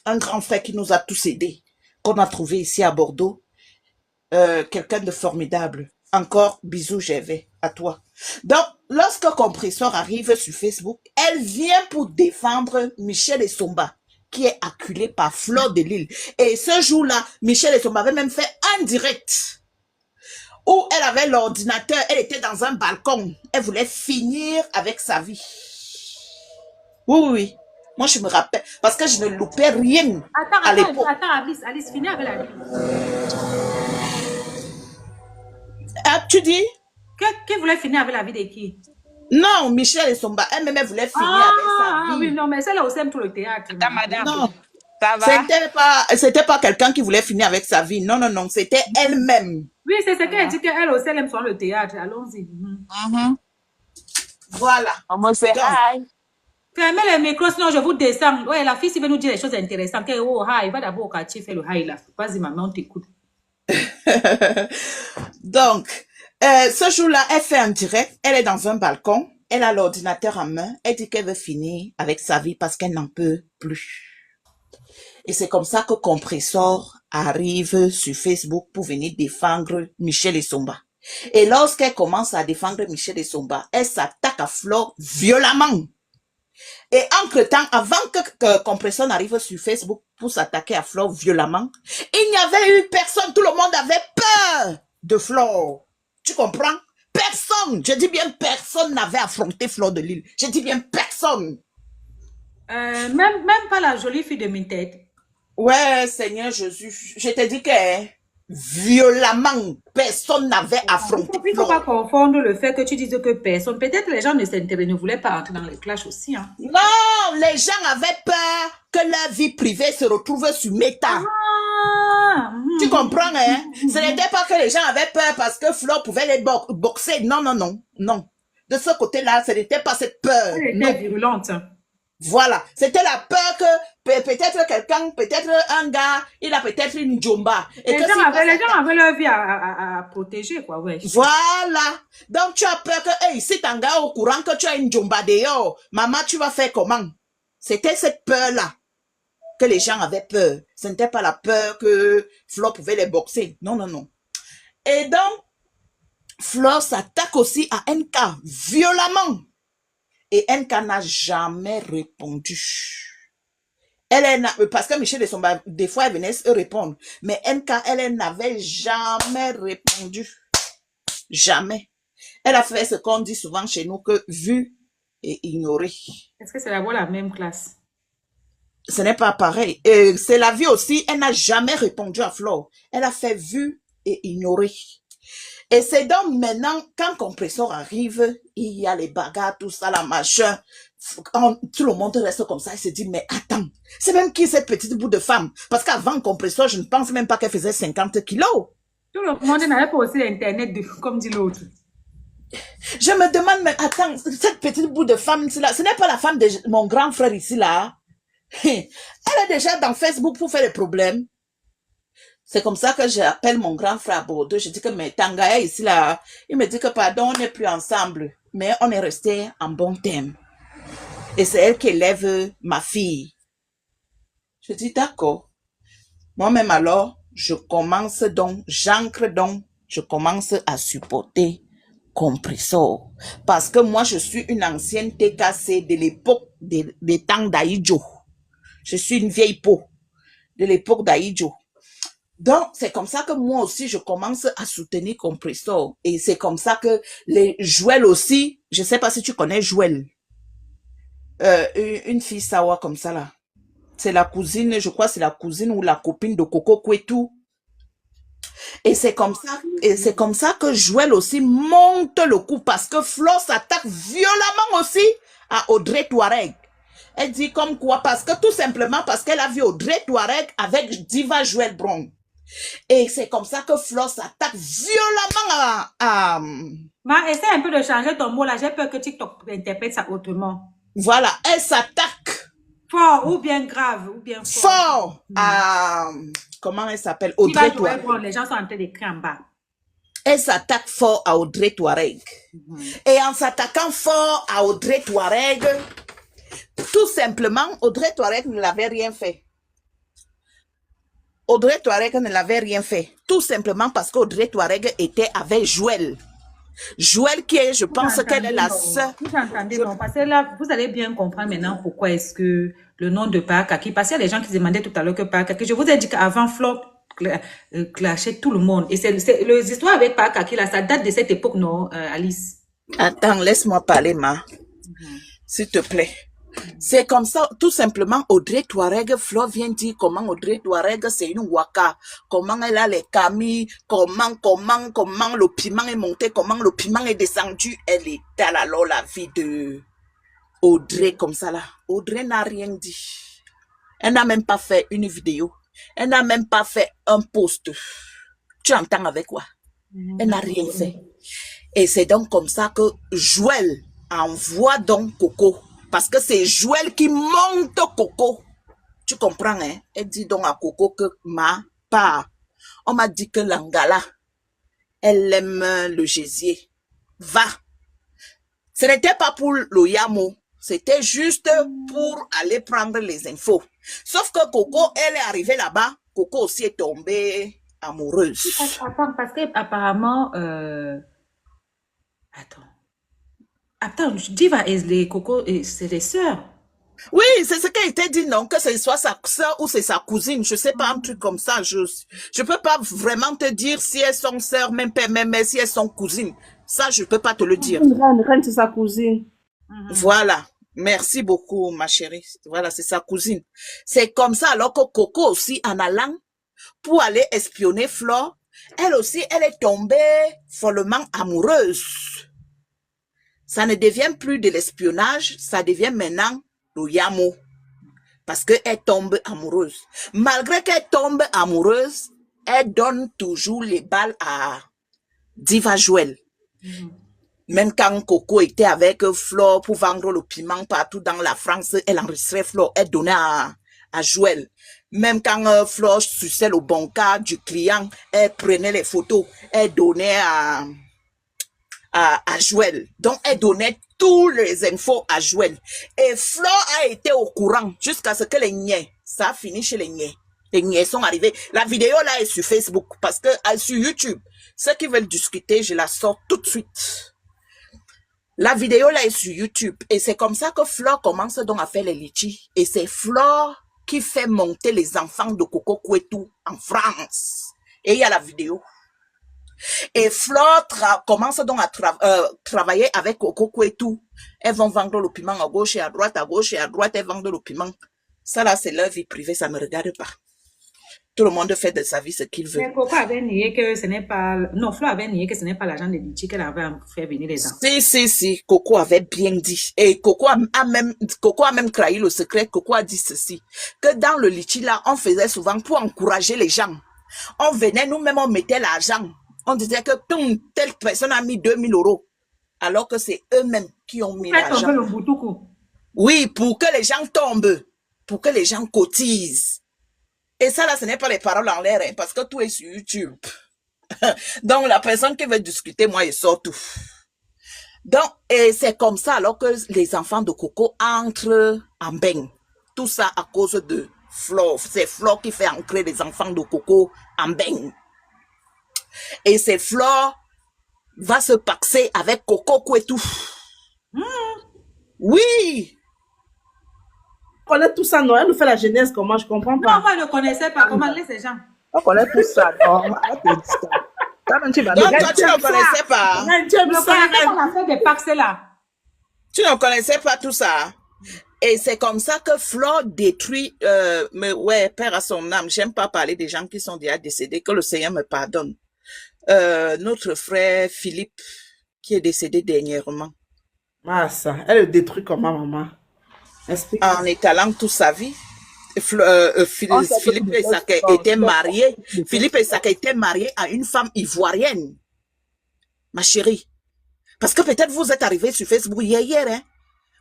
un grand frère qui nous a tous aidés, qu'on a trouvé ici à Bordeaux. Quelqu'un de formidable. Encore, bisous, j'avais à toi. Donc, lorsque Compressor arrive sur Facebook, elle vient pour défendre Michel Essomba, qui est acculé par Fleur de Lille. Et ce jour-là, Michel Essomba avait même fait un direct où elle avait l'ordinateur, elle était dans un balcon. Elle voulait finir avec sa vie. Oui, oui, oui. Moi, je me rappelle, parce que je ne loupais rien à l'époque. Alice, finis avec la vie. Ah, tu dis? Qui voulait finir avec la vie de qui? Non, Michel Essomba, elle-même voulait finir avec sa vie. Oui, non, mais celle-là aussi aime tout le théâtre. Madame, Non, ça va? c'était pas quelqu'un qui voulait finir avec sa vie. Non, non, non, c'était elle-même. Oui, c'est ce qu'elle dit, qu'elle aussi elle aime sur le théâtre. Allons-y. Voilà. On say hi. Fermez les micros, sinon je vous descends. Ouais, la fille, si veut nous dire des choses intéressantes, oh, hi, va d'abord au quartier faire le hi là. Vas-y, maman, on t'écoute. Donc, ce jour-là, elle fait un direct. Elle est dans un balcon. Elle a l'ordinateur en main. Elle dit qu'elle veut finir avec sa vie parce qu'elle n'en peut plus. Et c'est comme ça que Compressor arrive sur Facebook pour venir défendre Michel Essomba. Et lorsqu'elle commence à défendre Michel Essomba, elle s'attaque à Flore violemment. Et entre-temps, avant que Compressor n'arrive sur Facebook pour s'attaquer à Flore violemment, il n'y avait eu personne. Tout le monde avait peur de Flore. Tu comprends? Personne, je dis bien personne n'avait affronté Fleur de Lille. Je dis bien personne. Même pas la jolie fille de Minted. Ouais, Seigneur Jésus, je te dis que violemment, personne n'avait affronté Il ne faut Fleur. pas confondre le fait que tu dises que personne. Peut-être les gens ne voulaient pas entrer dans les clashs aussi. Hein. Non, les gens avaient peur que leur vie privée se retrouve sur Meta. Tu comprends, hein? Ce n'était pas que les gens avaient peur parce que Fleur pouvait les boxer. Non, non, non, non. De ce côté-là, ce n'était pas cette peur. Elle était virulente. Voilà, c'était la peur que peut-être quelqu'un, peut-être un gars, il a peut-être une jomba. Et les gens avaient leur vie à protéger, quoi, ouais. Voilà. Donc, tu as peur que, hey, si t'es un gars au courant que tu as une jomba dehors, maman, tu vas faire comment? C'était cette peur-là que les gens avaient peur. Ce n'était pas la peur que Flo pouvait les boxer. Non, non, non. Et donc, Flo s'attaque aussi à NK violemment. Et NK n'a jamais répondu. Parce que Michel Essomba, des fois, elle venait se répondre. Mais NK, elle n'avait jamais répondu. Jamais. Elle a fait ce qu'on dit souvent chez nous, que vu et ignoré. Est-ce que c'est la même classe? Ce n'est pas pareil. C'est la vie aussi. Elle n'a jamais répondu à Flore. Elle a fait vu et ignoré. Et c'est donc maintenant, quand Compressor arrive, il y a les bagarres, tout ça, la machin. Tout le monde reste comme ça. Il se dit, mais attends, c'est même qui cette petite bout de femme? Parce qu'avant Compressor, je ne pense même pas qu'elle faisait 50 kilos. Tout le monde n'avait pas aussi Internet, comme dit l'autre. Je me demande, mais attends, cette petite bout de femme, là, ce n'est pas la femme de mon grand frère ici, là. Elle est déjà dans Facebook pour faire des problèmes. C'est comme ça que j'appelle mon grand frère à Bordeaux. Je dis que, mais Tangaya ici, là, il me dit que, pardon, on n'est plus ensemble. Mais on est resté en bon terme. Et c'est elle qui élève ma fille. Je dis, d'accord. Moi-même, alors, je commence donc, j'ancre donc, je commence à supporter Compressor. Parce que moi, je suis une ancienne TKC de l'époque des temps d'Aïdjo. Je suis une vieille peau de l'époque d'Aïdjo. Donc, c'est comme ça que moi aussi, je commence à soutenir Compressor. Et c'est comme ça que les Joël aussi, je sais pas si tu connais Joël. Une fille sawa comme ça là. C'est la cousine, je crois c'est la cousine ou la copine de Coco Kwetu. Et c'est comme ça que Joël aussi monte le coup parce que Flo s'attaque violemment aussi à Audrey Touareg. Elle dit comme quoi? Parce que tout simplement parce qu'elle a vu Audrey Touareg avec Diva Joël Brown. Et c'est comme ça que Flo s'attaque violemment à... Ma, essaie un peu de changer ton mot là. J'ai peur que TikTok interprète ça autrement. Voilà, elle s'attaque. Fort ou bien grave ou bien fort. Fort à... Comment elle s'appelle? Audrey Touareg. Les gens sont en train d'écrire en bas. Elle s'attaque fort à Audrey Touareg. Et en s'attaquant fort à Audrey Touareg, tout simplement, Audrey Touareg ne l'avait rien fait. Audrey Touareg ne l'avait rien fait. Tout simplement parce qu'Audrey Touareg était avec Joël. Joël qui est, je pense qu'elle est la sœur. Vous entendez, non, parce que là, vous allez bien comprendre maintenant pourquoi est-ce que le nom de Pakaki, parce qu'il y a des gens qui demandaient tout à l'heure que Pakaki, je vous ai dit qu'avant Flo clashait tout le monde. Et les histoires avec Pakaki, là, ça date de cette époque, non, Alice? Attends, laisse-moi parler, ma. S'il te plaît. C'est comme ça, tout simplement, Audrey Touareg, Flo vient dire comment Audrey Touareg, c'est une waka. Comment elle a les camis, comment le piment est monté, comment le piment est descendu. Elle est alors la vie de Audrey comme ça là. Audrey n'a rien dit. Elle n'a même pas fait une vidéo. Elle n'a même pas fait un post. Tu entends avec quoi? Elle n'a rien fait. Et c'est donc comme ça que Joël envoie donc Coco. Parce que c'est Joël qui monte Coco. Tu comprends, hein? Elle dit donc à Coco que ma part. On m'a dit que l'Angala, elle aime le gésier. Va. Ce n'était pas pour le Yamo. C'était juste pour aller prendre les infos. Sauf que Coco, elle est arrivée là-bas. Coco aussi est tombée amoureuse. Attends, parce que apparemment, Attends, Diva et les Coco, c'est des sœurs. Oui, c'est ce qu'elle t'a dit, non, que ce soit sa sœur ou c'est sa cousine, je sais pas, un truc comme ça, je peux pas vraiment te dire si elles sont sœurs, même père, même mère, si elles sont cousines. Ça, je peux pas te le dire. Une reine, c'est sa cousine. Voilà. Merci beaucoup, ma chérie. Voilà, c'est sa cousine. C'est comme ça, alors que Coco aussi, en allant pour aller espionner Flore, elle aussi, elle est tombée follement amoureuse. Ça ne devient plus de l'espionnage, ça devient maintenant le Yamo. Parce qu'elle tombe amoureuse. Malgré qu'elle tombe amoureuse, elle donne toujours les balles à Diva Joël. Même quand Coco était avec Flore pour vendre le piment partout dans la France, elle enregistrait Flore, elle donnait à Joël. Même quand Flore suçait le bon cas du client, elle prenait les photos, elle donnait à Joël. Donc, elle donnait toutes les infos à Joël. Et Flore a été au courant jusqu'à ce que les niais, ça a fini chez les niais. Les niais sont arrivés. La vidéo là est sur Facebook parce que sur YouTube, ceux qui veulent discuter, je la sors tout de suite. La vidéo là est sur YouTube. Et c'est comme ça que Flore commence donc à faire les litchis. Et c'est Flore qui fait monter les enfants de Coco Kouetou en France. Et il y a la vidéo. Et Flore commence donc à travailler avec Coco Kouetou. Elles vont vendre le piment à gauche et à droite, elles vendent le piment. Ça là, c'est leur vie privée, ça ne me regarde pas. Tout le monde fait de sa vie ce qu'il veut. Mais Coco avait nié que ce n'est pas... Non, Flore avait nié que ce n'est pas l'argent de Litchi qu'elle avait fait venir les enfants. Si, Coco avait bien dit. Et Coco a même trahi le secret. Coco a dit ceci. Que dans le Litchi là, on faisait souvent pour encourager les gens. On venait, nous-mêmes, on mettait l'argent. On disait que telle personne a mis 2000 €. Alors que c'est eux-mêmes qui ont mis l'argent. Oui, pour que les gens tombent. Pour que les gens cotisent. Et ça, là, ce n'est pas les paroles en l'air, hein, parce que tout est sur YouTube. Donc, la personne qui veut discuter, moi, il sort tout. Donc, et c'est comme ça, alors que les enfants de Coco entrent en bain. Tout ça à cause de Flore. C'est Flore qui fait entrer les enfants de Coco en bain. Et c'est Flore va se paxer avec Coco Kouetou. Oui! On connaît tout ça, non? Elle nous fait la jeunesse, comment? Je comprends pas. Non, moi, je ne connaissais pas. Comment laisse ces gens? On connaît tout ça, non? Arrête de dire ça. Donc, toi, tu ne connaissais pas. On a fait des paxes là. Tu ne connaissais pas tout ça. Et c'est comme ça que Flore détruit, mais ouais, père à son âme. J'aime pas parler des gens qui sont déjà décédés, que le Seigneur me pardonne. Notre frère Philippe, qui est décédé dernièrement. Ah, ça. Elle le détruit comment, maman? Explique. En étalant toute sa vie. Philippe Essaka était marié. Philippe Essaka était marié à une femme ivoirienne. Ma chérie. Parce que peut-être vous êtes arrivé sur Facebook hier, hein.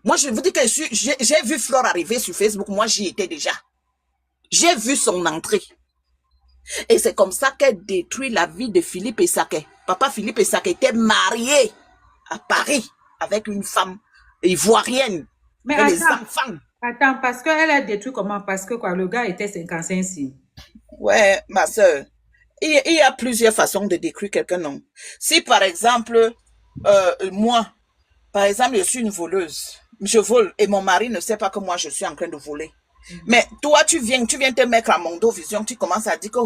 Moi, je vous dis que j'ai vu Flore arriver sur Facebook. Moi, j'y étais déjà. J'ai vu son entrée. Et c'est comme ça qu'elle détruit la vie de Philippe Essaka. Papa Philippe Essaka était marié à Paris avec une femme ivoirienne. Mais et les enfants. Attends, parce qu'elle a détruit comment? Parce que quoi, le gars était 55 ici. Ouais, ma sœur. Il y a plusieurs façons de décrire quelqu'un, non. Si par exemple, moi, par exemple, je suis une voleuse. Je vole et mon mari ne sait pas que moi je suis en train de voler. Mais toi, tu viens te mettre à Mondo Vision, tu commences à dire que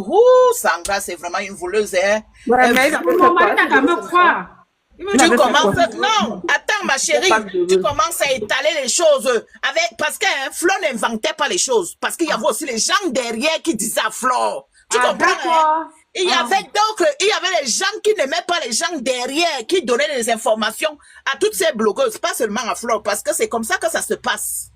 Sandra, c'est vraiment une voleuse. Hein. Ouais, mais Mon mari n'a qu'à me croire. Tu commences, non, attends ma chérie, tu commences à étaler les choses avec, parce que Flo n'inventait pas les choses, parce qu'il y avait aussi les gens derrière qui disaient à Flo. Tu comprends? Hein? Il y avait les gens qui n'aimaient pas les gens derrière, qui donnaient des informations à toutes ces blogueuses, pas seulement à Flo, parce que c'est comme ça que ça se passe.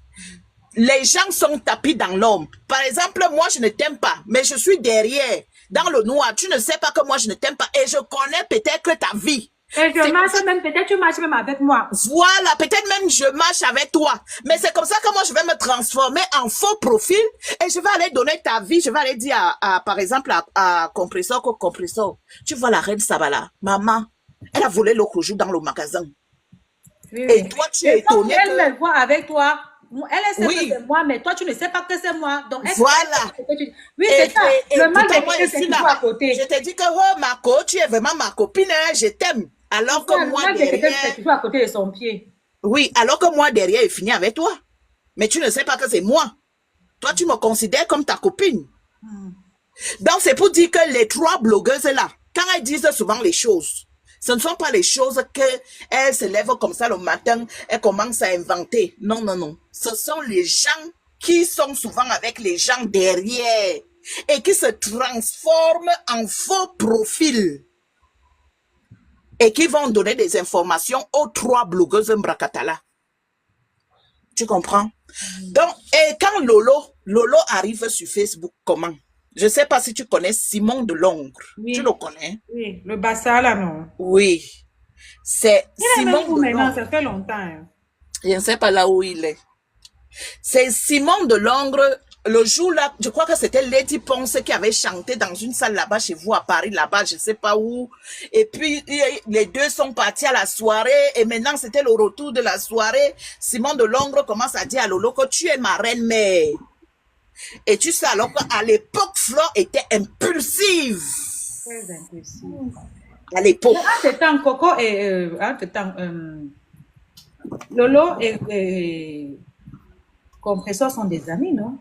Les gens sont tapis dans l'ombre. Par exemple, moi, je ne t'aime pas, mais je suis derrière, dans le noir. Tu ne sais pas que moi, je ne t'aime pas, et je connais peut-être ta vie. Et je marche même, peut-être tu marches même avec moi. Voilà, peut-être même je marche avec toi. Mais c'est comme ça que moi, je vais me transformer en faux profil et je vais aller donner ta vie. Je vais aller dire par exemple, à Compressor, tu vois la reine Sabala, maman, elle a volé le jour dans le magasin. Oui, et toi, tu es étonné elle me voit avec toi. Elle sait Oui. que c'est moi, mais toi, tu ne sais pas que c'est moi. Donc, Voilà. Oui, c'est ça. Le mal de moi, c'est toujours à côté. je te dis que, oh, Marco, tu es vraiment ma copine, hein, je t'aime. Alors que moi, derrière... c'est toujours à côté de son pied. Oui, alors que moi, derrière, il finit avec toi. Mais tu ne sais pas que c'est moi. Toi, tu me considères comme ta copine. Donc, c'est pour dire que les trois blogueuses là, quand elles disent souvent les choses, ce ne sont pas les choses qu'elles se lèvent comme ça le matin, elles commencent à inventer. Non, non, non. Ce sont les gens qui sont souvent avec les gens derrière et qui se transforment en faux profils et qui vont donner des informations aux trois blogueuses Mbrakatala. Tu comprends? Donc, et quand Lolo arrive sur Facebook, comment? Je ne sais pas si tu connais Simon de Longre. Oui. Tu le connais? Oui, le Bassa là, non? Oui. C'est Simon de maintenant, Longre. ça fait longtemps. Hein. Je ne sais pas là où il est. C'est Simon de Longre. Le jour là, je crois que c'était Lady Ponce qui avait chanté dans une salle là-bas chez vous à Paris, là-bas, je ne sais pas où. Et puis, les deux sont partis à la soirée. Et maintenant, c'était le retour de la soirée. Simon de Longre commence à dire à Lolo que tu es ma reine-mère. Et tu sais, alors qu'à l'époque, Flore était impulsive. Très impulsive. À l'époque. Entre-temps, Coco et... Lolo et Compressor sont des amis, non?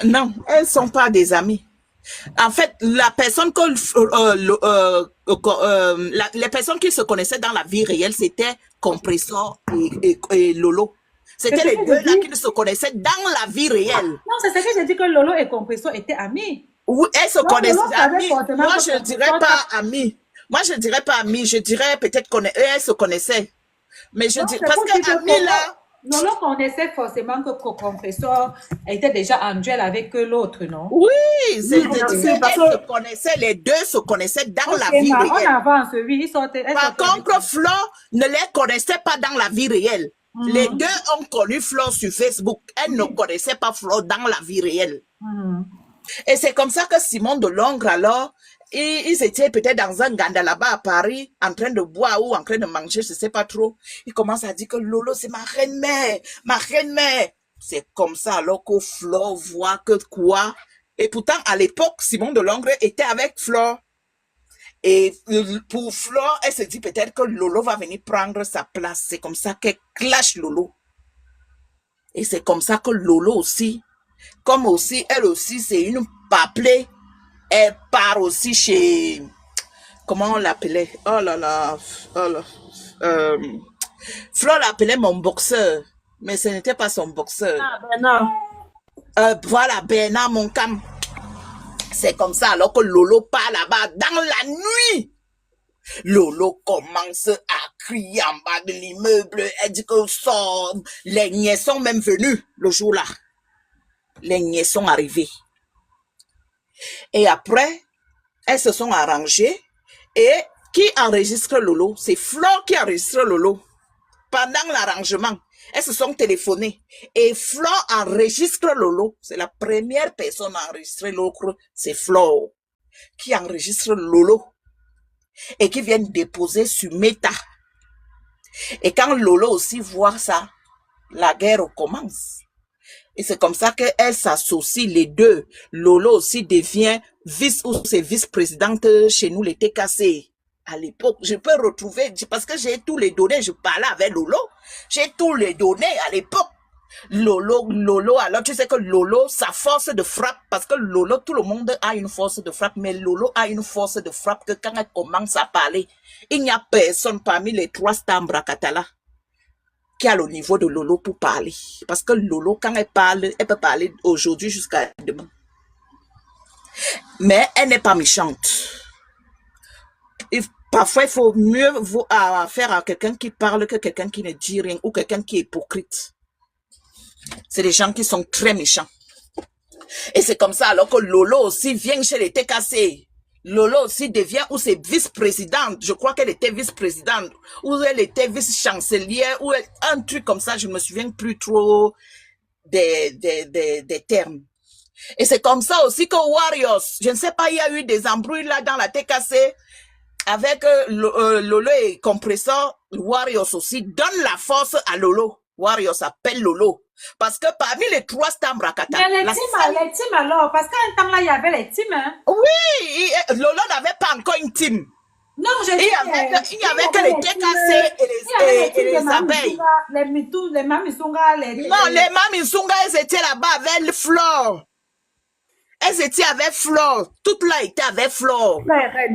Non, elles ne sont pas des amies. En fait, la personne que les personnes qui se connaissaient dans la vie réelle, c'était Compressor et Lolo. C'était les deux là qui se connaissaient dans la vie réelle. Non, c'est ce que j'ai dit, que Lolo et Compressor étaient amis. Oui, elles se connaissaient amis. Moi, je ne dirais pas amis. Moi, je ne dirais pas amis. Je dirais peut-être qu'elles se connaissaient. Mais je dirais, parce que amis là... Lolo connaissait forcément que Compressor était déjà en duel avec l'autre, non? Oui, les deux se connaissaient dans la vie réelle. On avance, oui, ils sortaient. Par contre, Flo ne les connaissait pas dans la vie réelle. Les deux ont connu Flo sur Facebook. Elle ne connaissait pas Flo dans la vie réelle. Et c'est comme ça que Simon de Longre, alors, ils étaient peut-être dans un ganda là-bas à Paris, en train de boire ou en train de manger, je ne sais pas trop. Il commence à dire que Lolo, c'est ma reine-mère, ma reine-mère. C'est comme ça alors que Flo voit que quoi. Et pourtant, à l'époque, Simon de Longre était avec Flo. Et pour Flo, elle se dit peut-être que Lolo va venir prendre sa place. C'est comme ça qu'elle clash Lolo. Et c'est comme ça que Lolo aussi, comme aussi, elle aussi, c'est une paplée. Elle part aussi chez... Comment on l'appelait? Oh là là. Oh là. Flo l'appelait mon boxeur. Mais ce n'était pas son boxeur. Ah, Bernard. Voilà, Bernard Moncam. C'est comme ça, alors que Lolo part là-bas dans la nuit. Lolo commence à crier en bas de l'immeuble. Elle dit que sort. Les niais sont même venus le jour-là. Les niais sont arrivés. Et après, elles se sont arrangées. Et qui enregistre Lolo? C'est Flore qui enregistre Lolo. Pendant l'arrangement, elles se sont téléphonées. Et Flore enregistre Lolo. C'est la première personne à enregistrer l'autre. C'est Flore qui enregistre Lolo. Et qui vient déposer sur Meta. Et quand Lolo aussi voit ça, la guerre commence. Et c'est comme ça qu'elle s'associe les deux. Lolo aussi devient vice ou c'est vice-présidente chez nous, les TKC. À l'époque, je peux retrouver, parce que j'ai tous les données, je parlais avec Lolo, j'ai tous les données à l'époque. Lolo, alors tu sais que Lolo, sa force de frappe, parce que Lolo, tout le monde a une force de frappe, mais Lolo a une force de frappe que quand elle commence à parler, il n'y a personne parmi les 3 Stambrakatala qui a le niveau de Lolo pour parler. Parce que Lolo, quand elle parle, elle peut parler aujourd'hui jusqu'à demain. Mais elle n'est pas méchante. Parfois, il faut mieux faire à quelqu'un qui parle que quelqu'un qui ne dit rien ou quelqu'un qui est hypocrite. C'est des gens qui sont très méchants. Et c'est comme ça, alors que Lolo aussi vient chez les TKC. Lolo aussi devient, ou c'est vice-présidente, je crois qu'elle était vice-présidente, ou elle était vice-chancelière, ou un truc comme ça, je ne me souviens plus trop des termes. Et c'est comme ça aussi que Warriors, je ne sais pas, il y a eu des embrouilles là dans la TKC, avec Lolo et Compressor. Warriors aussi donne la force à Lolo. Warriors appelle Lolo. Parce que parmi les 3 Stambrakata. Mais les teams alors, parce qu'à un temps là, il y avait les teams. Hein. Oui, Lolo n'avait pas encore une team. Non, il y avait que les TKC et les abeilles. Les Mamisunga, Non, les Mamisunga, elles étaient là-bas avec Flore. Elles étaient avec Flore. Toutes là étaient avec Flore.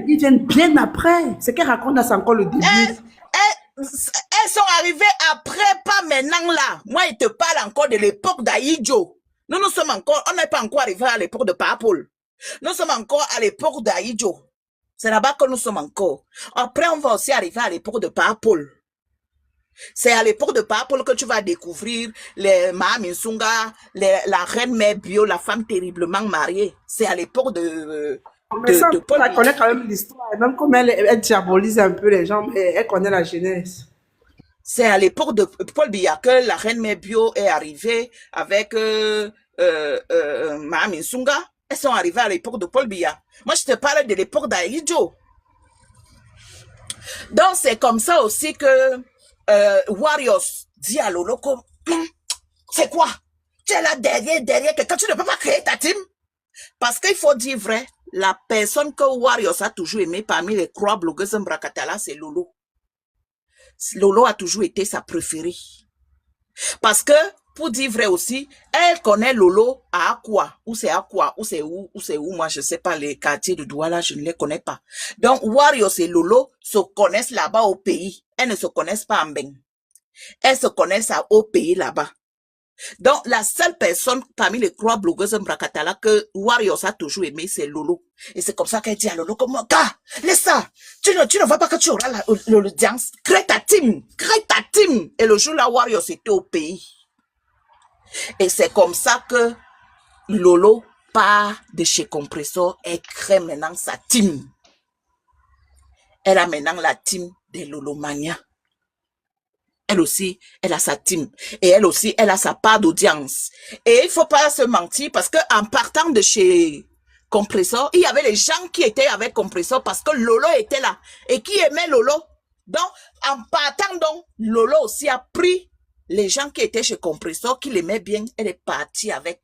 Ils viennent bien après. Ce qu'elle raconte, c'est encore le début. Elles sont arrivées après, pas maintenant là. Moi, je te parle encore de l'époque d'Aïdjo. On n'est pas encore arrivé à l'époque de Papol. Nous sommes encore à l'époque d'Aïdjo. C'est là-bas que nous sommes encore. Après, on va aussi arriver à l'époque de Papol. C'est à l'époque de Papol que tu vas découvrir les Mahaminsunga, la reine mère bio, la femme terriblement mariée. C'est à l'époque de Paul. Elle connaît quand même l'histoire. Même comme elle diabolise un peu les gens, mais elle connaît la jeunesse. C'est à l'époque de Paul Biya que la reine mère bio est arrivée avec Mahaminsunga. Elles sont arrivées à l'époque de Paul Biya. Moi, je te parle de l'époque d'Aïdjo. Donc, c'est comme ça aussi que Warriors dit à Lolo, c'est quoi? Tu es là derrière quelqu'un, tu ne peux pas créer ta team? Parce qu'il faut dire vrai, la personne que Warriors a toujours aimé parmi les 3 blogueuses Mbrakatala, c'est Lolo. Lolo a toujours été sa préférée. Parce que, pour dire vrai aussi, elle connaît Lolo à Akwa. Ou c'est Akwa, ou c'est où, moi je ne sais pas, les quartiers de Douala, je ne les connais pas. Donc, Warriors et Lolo se connaissent là-bas au pays. Elles ne se connaissent pas en Beng. Elles se connaissent au pays là-bas. Donc, la seule personne parmi les 3 blogueuses Mbrakatala que Warriors a toujours aimé, c'est Lolo. Et c'est comme ça qu'elle dit à Lolo, comment, gars, laisse ça. Tu ne vois pas que tu auras l'audience. Crée ta team. Et le jour là, Warriors était au pays. Et c'est comme ça que Lolo part de chez Compressor et crée maintenant sa team. Elle a maintenant la team de Lolomania. Elle aussi, elle a sa team. Et elle aussi, elle a sa part d'audience. Et il ne faut pas se mentir parce qu'en partant de chez Compressor, il y avait les gens qui étaient avec Compressor parce que Lolo était là. Et qui aimait Lolo. Donc, en partant donc, Lolo aussi a pris les gens qui étaient chez Compressor, qui l'aimaient bien, elle est partie avec.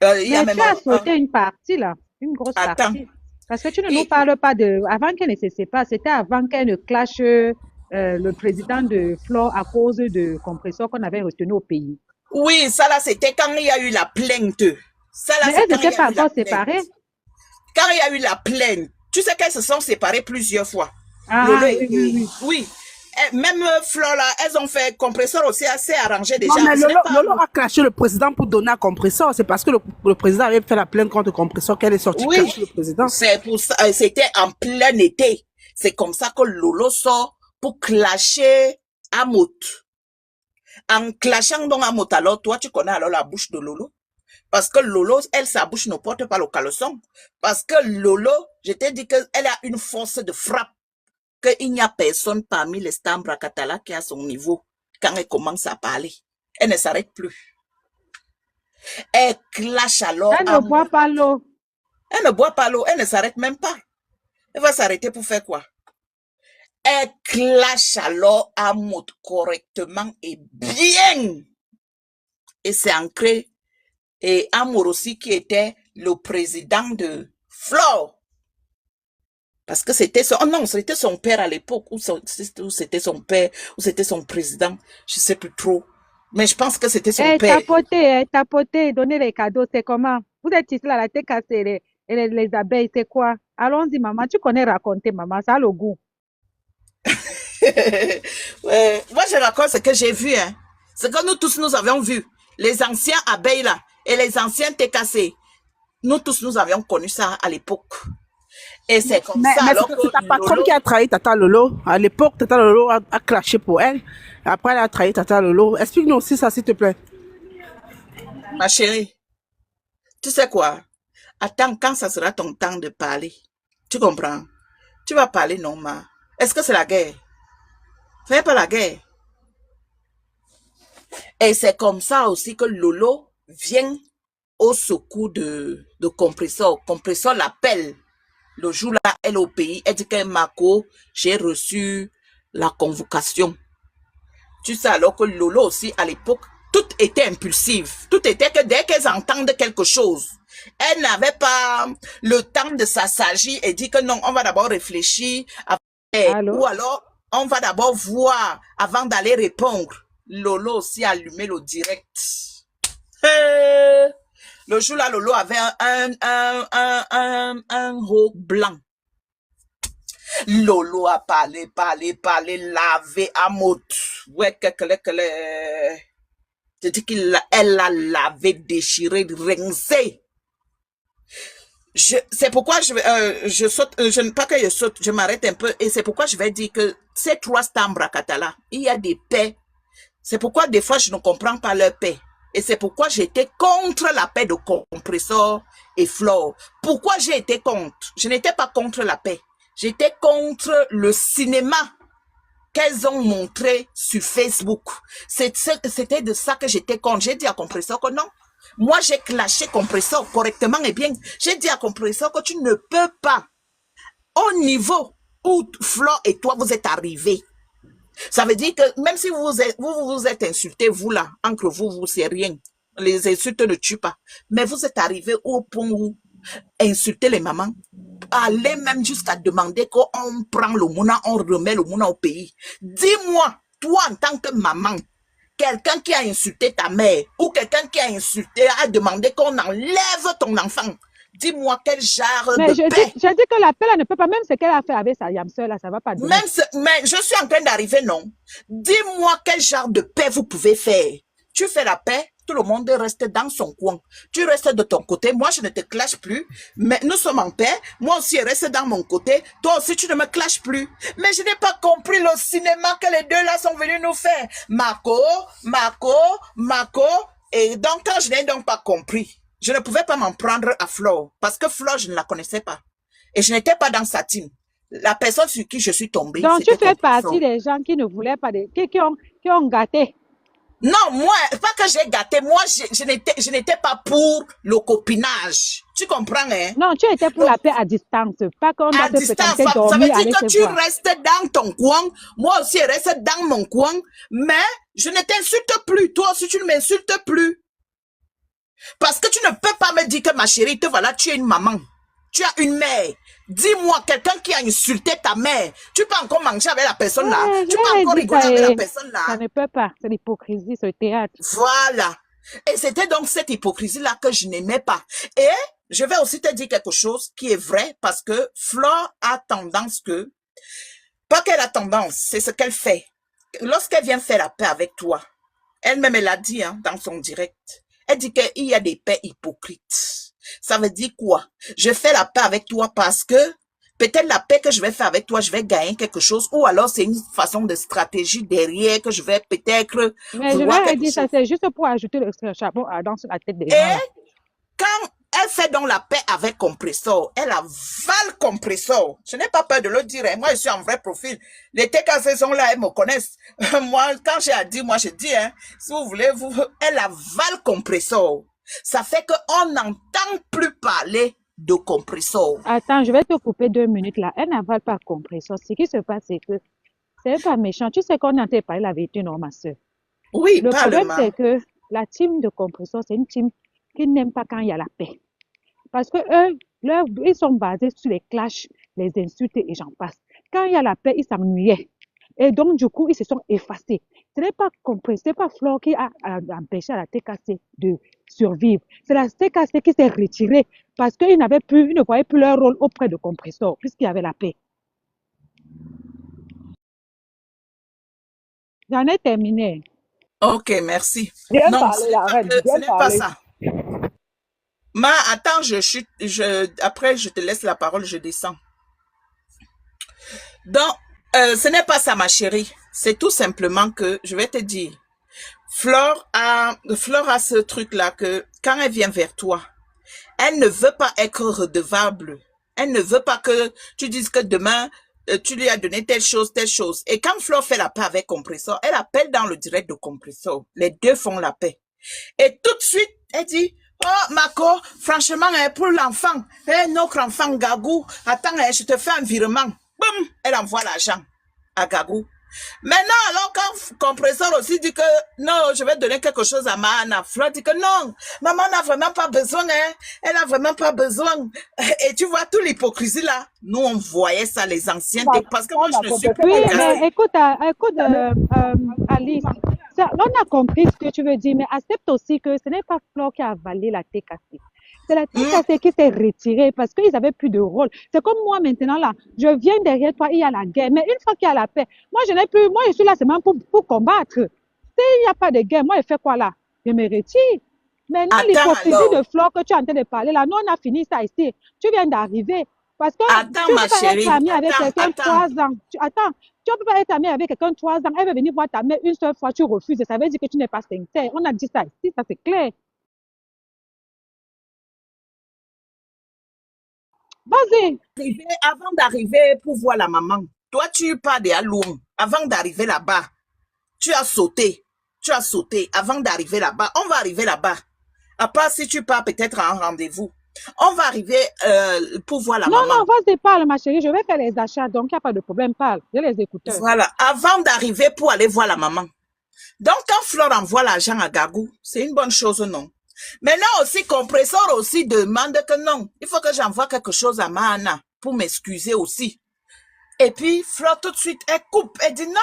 Mais tu as sauté une partie là, une grosse partie. Parce que tu ne nous parles pas de... Avant qu'elle ne se sépare, c'était avant qu'elle ne clash le président de Flore à cause de Compressor qu'on avait retenu au pays. Oui, ça là, c'était quand il y a eu la plainte. Ça, là, mais elles n'étaient pas encore séparées. Quand il y a eu la plainte, tu sais qu'elles se sont séparées plusieurs fois. Ah, oui. Même Flore là, elles ont fait Compressor aussi assez arrangé déjà. Non, mais Lolo a clashé le président pour donner à Compressor. C'est parce que le président avait fait la plainte contre Compressor qu'elle est sortie clasher le président. C'est pour ça, c'était en plein été. C'est comme ça que Lolo sort pour clasher Amot. En clashant donc Amot, alors toi tu connais alors la bouche de Lolo. Parce que Lolo, elle, sa bouche ne porte pas le caleçon. Parce que Lolo, je t'ai dit qu'elle a une force de frappe. Qu'il n'y a personne parmi les Stambrakatala qui a son niveau quand elle commence à parler. Elle ne s'arrête plus. Elle clash alors. Elle ne boit pas l'eau. Elle ne boit pas l'eau. Elle ne s'arrête même pas. Elle va s'arrêter pour faire quoi? Elle clash alors à mot correctement et bien. Et c'est ancré. Et Amour aussi qui était le président de Flore. Parce que c'était son... Oh non, c'était son père à l'époque. Ou c'était son père, ou c'était son président. Je sais plus trop. Mais je pense que c'était son père. Tapoter, donner les cadeaux, c'est comment? Vous êtes ici là, la tête cassée, les abeilles, c'est quoi? Allons-y, maman, tu connais raconter, maman, ça a le goût. Ouais, moi, je raconte ce que j'ai vu. Hein. Ce que nous tous, nous avions vu. Les anciens abeilles là et les anciens TKC. Nous tous, nous avions connu ça à l'époque. Et c'est comme ça. Mais alors c'est ta patronne qui a trahi Tata Lolo. À l'époque, Tata Lolo a clashé pour elle. Après, elle a trahi Tata Lolo. Explique-nous aussi ça, s'il te plaît. Ma chérie, tu sais quoi? Attends, quand ça sera ton temps de parler. Tu comprends? Tu vas parler non, ma. Est-ce que c'est la guerre? Fais pas la guerre. Et c'est comme ça aussi que Lolo vient au secours de Compressor. Compressor l'appelle. Le jour-là, elle est au pays. Elle dit que Marco, j'ai reçu la convocation. Tu sais, alors que Lolo aussi, à l'époque, tout était impulsif. Tout était que dès qu'elles entendent quelque chose, elle n'avait pas le temps de s'assagir et dit que non, on va d'abord réfléchir. Ou alors, on va d'abord voir avant d'aller répondre. Lolo aussi a allumé le direct. Le jour-là, Lolo avait un haut blanc. Lolo a parlé, lavé à mot. Ouais, je dis qu'elle a lavé, déchiré, rincé. C'est pourquoi je saute, pas que je saute, je m'arrête un peu, et c'est pourquoi je vais dire que ces trois Stambrakatala, il y a des paix. C'est pourquoi des fois je ne comprends pas leur paix. Et c'est pourquoi j'étais contre la paix de Compressor et Flore. Pourquoi j'ai été contre? Je n'étais pas contre la paix. J'étais contre le cinéma qu'elles ont montré sur Facebook. C'était de ça que j'étais contre. J'ai dit à Compressor que non. Moi, j'ai clashé Compressor correctement et bien. J'ai dit à Compressor que tu ne peux pas, au niveau où Flore et toi, vous êtes arrivés. Ça veut dire que même si vous êtes insultés, vous là, entre vous, c'est rien. Les insultes ne tuent pas. Mais vous êtes arrivés au point où insulter les mamans, aller même jusqu'à demander qu'on prend le mouna, on remet le mouna au pays. Dis-moi, toi en tant que maman, quelqu'un qui a insulté ta mère ou quelqu'un qui a insulté, a demandé qu'on enlève ton enfant. Dis-moi quel genre de paix. Je dis que la paix, elle ne peut pas, même ce qu'elle a fait avec sa yamseur, là, ça va pas donner. Mais je suis en train d'arriver, non. Dis-moi quel genre de paix vous pouvez faire. Tu fais la paix, tout le monde reste dans son coin. Tu restes de ton côté, moi je ne te clash plus, mais nous sommes en paix. Moi aussi je reste dans mon côté, toi aussi tu ne me clashes plus. Mais je n'ai pas compris le cinéma que les deux là sont venus nous faire. Marco, et donc quand je n'ai donc pas compris, je ne pouvais pas m'en prendre à Flore, parce que Flore, je ne la connaissais pas. Et je n'étais pas dans sa team. La personne sur qui je suis tombée. Donc, tu fais partie des gens qui ne voulaient pas, qui ont gâté. Non, moi, pas que j'ai gâté. Moi, je n'étais pas pour le copinage. Tu comprends, hein? Non, tu étais pour la paix à distance. Pas qu'on doit te fréquenter, dormir, ça veut dire que tu restes dans ton coin. Moi aussi, je reste dans mon coin. Mais je ne t'insulte plus. Toi aussi, tu ne m'insultes plus. Parce que tu ne peux pas me dire que ma chérie, te voilà, tu es une maman. Tu as une mère. Dis-moi, quelqu'un qui a insulté ta mère, tu peux encore manger avec la personne là. Tu peux encore rigoler avec la personne là. Ça ne peut pas. C'est l'hypocrisie, ce théâtre. Voilà. Et c'était donc cette hypocrisie-là que je n'aimais pas. Et je vais aussi te dire quelque chose qui est vrai parce que Flore a tendance que, pas qu'elle a tendance, c'est ce qu'elle fait. Lorsqu'elle vient faire la paix avec toi, elle-même, elle a dit dans son direct, elle dit qu'il y a des paix hypocrites. Ça veut dire quoi? Je fais la paix avec toi parce que peut-être la paix que je vais faire avec toi, je vais gagner quelque chose, ou alors c'est une façon de stratégie derrière que je vais peut-être. Mais je vais dire ça, c'est juste pour ajouter le chapeau dans la tête des gens. Et quand elle fait donc la paix avec Compressor, elle avale Compressor. Je n'ai pas peur de le dire, hein. Moi je suis en vrai profil. Les TKC sont là, elles me connaissent. Moi, quand j'ai à dire, moi je dis, hein, si vous voulez, elle avale Compressor. Ça fait qu'on n'entend plus parler de Compressor. Attends, je vais te couper 2 minutes là. Elle n'avale pas Compressor. Ce qui se passe, c'est que c'est pas méchant. Tu sais qu'on n'entend pas la vérité, non, ma soeur. Oui, le problème, c'est que la team de Compressor, c'est une team qui n'aime pas quand il y a la paix. Parce que eux, ils sont basés sur les clashs, les insultes et j'en passe. Quand il y a la paix, ils s'ennuyaient. Et donc, du coup, ils se sont effacés. Ce n'est pas Compressor, ce n'est pas Flore qui a empêché la TKC de survivre. C'est la TKC qui s'est retirée parce qu'ils ne voyaient plus leur rôle auprès de Compressor, puisqu'il y avait la paix. J'en ai terminé. Ok, merci. Bien Non, parlé, la reine. ce Bien n'est pas parlé. ça. Attends, après, je te laisse la parole, je descends. Donc, ce n'est pas ça, ma chérie. C'est tout simplement que, je vais te dire, Flore a ce truc-là que, quand elle vient vers toi, elle ne veut pas être redevable. Elle ne veut pas que tu dises que demain, tu lui as donné telle chose, telle chose. Et quand Flore fait la paix avec Compressor, elle appelle dans le direct de Compressor. Les deux font la paix. Et tout de suite, elle dit, oh, Mako, franchement, pour l'enfant, notre enfant Gagou, attends, je te fais un virement. Boum, elle envoie l'argent à Gagou. Maintenant, alors, quand Compressor aussi dit que non, je vais donner quelque chose à Mahana, Flore dit que non, maman n'a vraiment pas besoin, hein, elle n'a vraiment pas besoin. Et tu vois, toute l'hypocrisie là, nous on voyait ça, les anciens, parce que moi je ne suis plus. Oui, mais écoute, Alice, on a compris ce que tu veux dire, mais accepte aussi que ce n'est pas Flore qui a avalé la TKC. C'est la TKC qui s'est retirée parce qu'ils n'avaient plus de rôle. C'est comme moi maintenant là, je viens derrière toi, il y a la guerre. Mais une fois qu'il y a la paix, moi je n'ai plus, moi je suis là seulement pour combattre. S'il n'y a pas de guerre, moi je fais quoi là? Je me retire. Maintenant, l'hypocrisie de Flore que tu es en train de parler là, nous on a fini ça ici. Tu viens d'arriver. Parce que tu ne peux pas être ami avec quelqu'un 3 ans. Attends, tu ne peux pas être ami avec quelqu'un 3 ans. Elle veut venir voir ta mère une seule fois, tu refuses. Ça veut dire que tu n'es pas sincère. On a dit ça ici, ça c'est clair. Vas-y. Avant d'arriver pour voir la maman, toi tu pars de Aloum. Avant d'arriver là-bas, tu as sauté. Tu as sauté avant d'arriver là-bas. On va arriver là-bas. À part si tu pars peut-être à un rendez-vous. On va arriver pour voir la maman. Non, vas-y, parle, ma chérie. Je vais faire les achats, donc il n'y a pas de problème. Parle. J'ai les écouteurs. Voilà, avant d'arriver pour aller voir la maman. Donc, quand Flore envoie l'argent à Gagou, c'est une bonne chose, non? Maintenant aussi, Compressor aussi demande que non, il faut que j'envoie quelque chose à Mahana pour m'excuser aussi. Et puis, Flore tout de suite, elle coupe, elle dit non,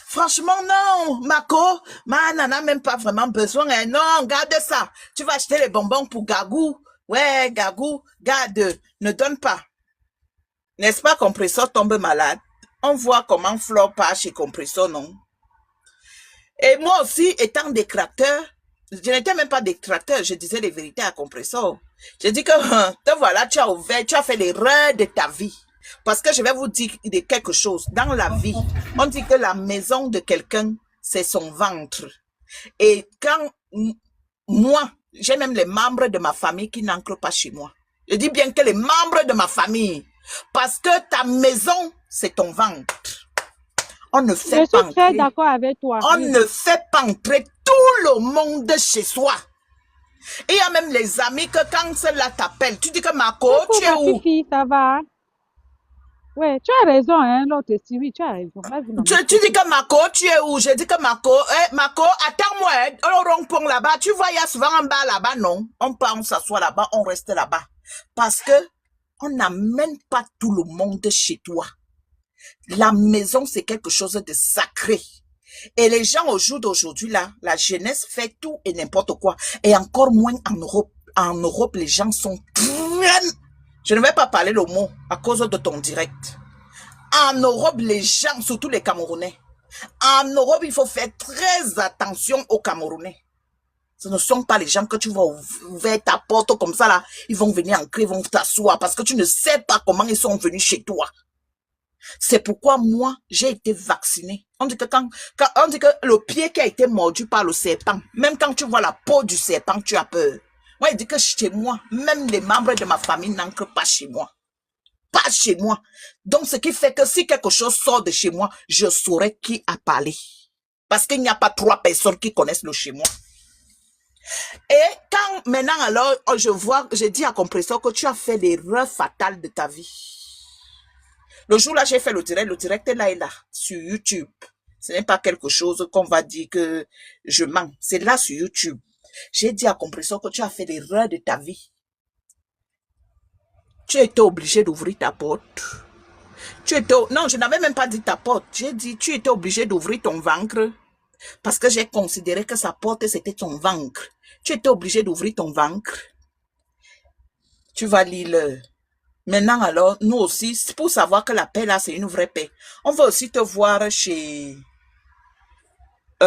franchement non, Mako, Mahana n'a même pas vraiment besoin, non, garde ça, tu vas acheter les bonbons pour Gagou, ouais, Gagou, garde, ne donne pas. N'est-ce pas, Compressor tombe malade, on voit comment Flore part chez Compressor, non? Et moi aussi, étant détracteur, je n'étais même pas détracteur, je disais les vérités à Compressor. Je dis que, te voilà, tu as fait l'erreur de ta vie. Parce que je vais vous dire quelque chose. Dans la vie, on dit que la maison de quelqu'un, c'est son ventre. Et quand moi, j'ai même les membres de ma famille qui n'ancrent pas chez moi. Je dis bien que les membres de ma famille, parce que ta maison, c'est ton ventre. On ne fait pas entrer. Je suis très d'accord avec toi. On ne fait pas entrer tout le monde chez soi. Et il y a même les amis que quand celle-là t'appelle, tu dis que Mako, tu es où? Ça va. Oui, tu as raison, hein, l'autre ici, oui, tu as raison. Tu dis que Mako, tu es où? Je dis que Mako, Mako, attends-moi, on rond-pont là-bas. Tu vois, il y a souvent un bar là-bas, non? On part, on s'assoit là-bas, on reste là-bas. Parce que on n'amène pas tout le monde chez toi. La maison, c'est quelque chose de sacré. Et les gens, au jour d'aujourd'hui, là, la jeunesse fait tout et n'importe quoi. Et encore moins en Europe. En Europe, les gens sont très... Je ne vais pas parler le mot à cause de ton direct. En Europe, les gens, surtout les Camerounais, en Europe, il faut faire très attention aux Camerounais. Ce ne sont pas les gens que tu vas ouvrir ta porte comme ça, là. Ils vont venir entrer, ils vont t'asseoir parce que tu ne sais pas comment ils sont venus chez toi. C'est pourquoi moi, j'ai été vaccinée. On dit que on dit que le pied qui a été mordu par le serpent, même quand tu vois la peau du serpent, tu as peur. Moi, il dit que chez moi, même les membres de ma famille n'entrent pas chez moi. Pas chez moi. Donc, ce qui fait que si quelque chose sort de chez moi, je saurai qui a parlé. Parce qu'il n'y a pas 3 personnes qui connaissent le chez moi. Et quand maintenant, alors, je dis à Compressor que tu as fait l'erreur fatale de ta vie. Le jour là, j'ai fait le direct est là, sur YouTube. Ce n'est pas quelque chose qu'on va dire que je mens. C'est là sur YouTube. J'ai dit à Compressor que tu as fait l'erreur de ta vie. Tu étais obligé d'ouvrir ta porte. Non, je n'avais même pas dit ta porte. J'ai dit, tu étais obligé d'ouvrir ton ventre parce que j'ai considéré que sa porte, c'était ton ventre. Tu étais obligé d'ouvrir ton ventre. Tu vas lire. Maintenant, alors, nous aussi, c'est pour savoir que la paix, là, c'est une vraie paix. On va aussi te voir chez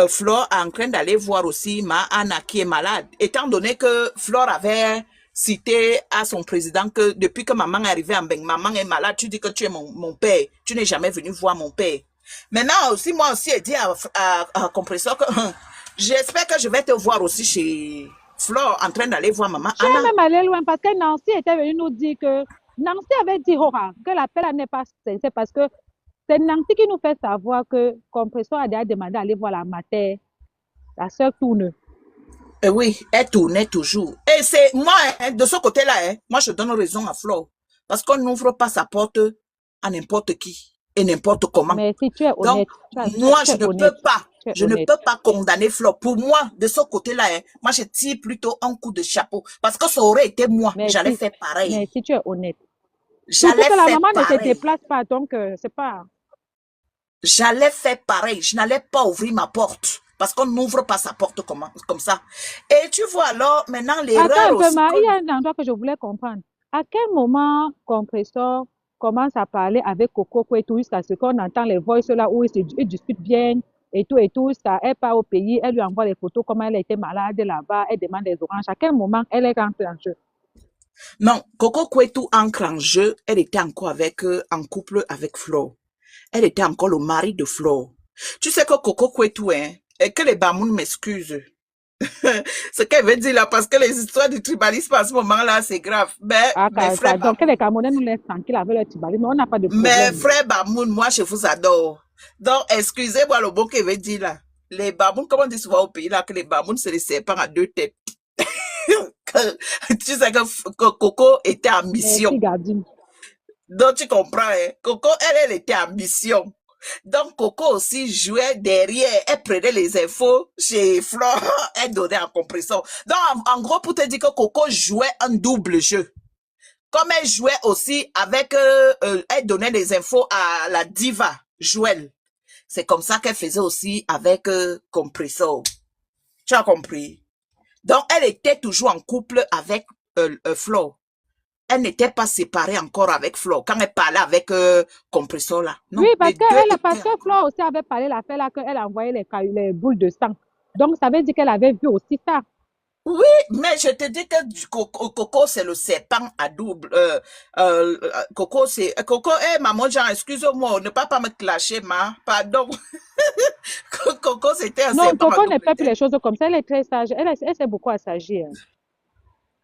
Flore en train d'aller voir aussi ma Anna qui est malade. Étant donné que Flore avait cité à son président que depuis que maman est arrivée en Beng, maman est malade, tu dis que tu es mon père. Tu n'es jamais venu voir mon père. Maintenant aussi, moi aussi, j'ai dit à Compressor que j'espère que je vais te voir aussi chez Flore en train d'aller voir maman Je Anna. vais même aller loin parce que Nancy était venue nous dire que Nancy avait dit que l'appel n'est pas sincère parce que c'est Nancy qui nous fait savoir que Compressor a déjà demandé d'aller voir la mater, la sœur Tourne. Oui, elle tournait toujours. Et c'est moi, hein, de ce côté-là, hein, moi je donne raison à Flo. Parce qu'on n'ouvre pas sa porte à n'importe qui et n'importe comment. Mais si tu es honnête, donc, moi je ne peux pas condamner Flo. Pour moi, de ce côté-là, hein, moi je tire plutôt un coup de chapeau. Parce que ça aurait été moi, j'allais faire pareil. Mais si tu es honnête. J'allais faire pareil. La maman ne se déplace pas, donc c'est pas... J'allais faire pareil. Je n'allais pas ouvrir ma porte. Parce qu'on n'ouvre pas sa porte comme ça. Et tu vois alors, maintenant, l'erreur aussi... Il y a un endroit que je voulais comprendre. À quel moment Compressor commence à parler avec Coco Kwetu jusqu'à ce qu'on entend les voix là où ils discutent bien et tout, jusqu'à elle part au pays, elle lui envoie les photos, comment elle était malade là-bas, elle demande des oranges. À quel moment elle est rentrée en jeu? Non, Coco Kwetu entre en jeu, elle était encore en couple avec Flo. Elle était encore le mari de Flo. Tu sais que Coco Kwetu, hein, et que les Bamoun m'excusent. Ce qu'elle veut dire là, parce que les histoires du tribalisme à ce moment-là, c'est grave. Mes frères donc les Camerounais nous laissent tranquilles avec le tribalisme, on n'a pas de problème. Mes frères Bamoun, moi je vous adore. Donc, excusez-moi le mot qu'elle veut dire là. Les Bamoun, comme on dit souvent au pays là, que les Bamoun, c'est les serpents à deux têtes. Tu sais que Coco était en mission. Donc, tu comprends, hein? Coco, elle était en mission. Donc, Coco aussi jouait derrière. Elle prenait les infos chez Flore. Elle donnait en Compressor. Donc, en gros, pour te dire que Coco jouait un double jeu. Comme elle jouait aussi avec... elle donnait les infos à la diva, Joël. C'est comme ça qu'elle faisait aussi avec Compressor. Tu as compris? Donc, elle était toujours en couple avec Flore. Elle n'était pas séparée encore avec Flo quand elle parlait avec Compressor là. Non, oui, parce que Flo aussi avait parlé l'affaire là qu'elle envoyait les boules de sang. Donc, ça veut dire qu'elle avait vu aussi ça. Oui, mais je te dis que Coco, c'est le serpent à double. Coco, maman Jean, excuse-moi, ne pas me clasher, pardon. Coco, c'était un serpent à double. Non, Coco ne fait plus les choses comme ça. Elle est très sage. Elle sait beaucoup à s'agir.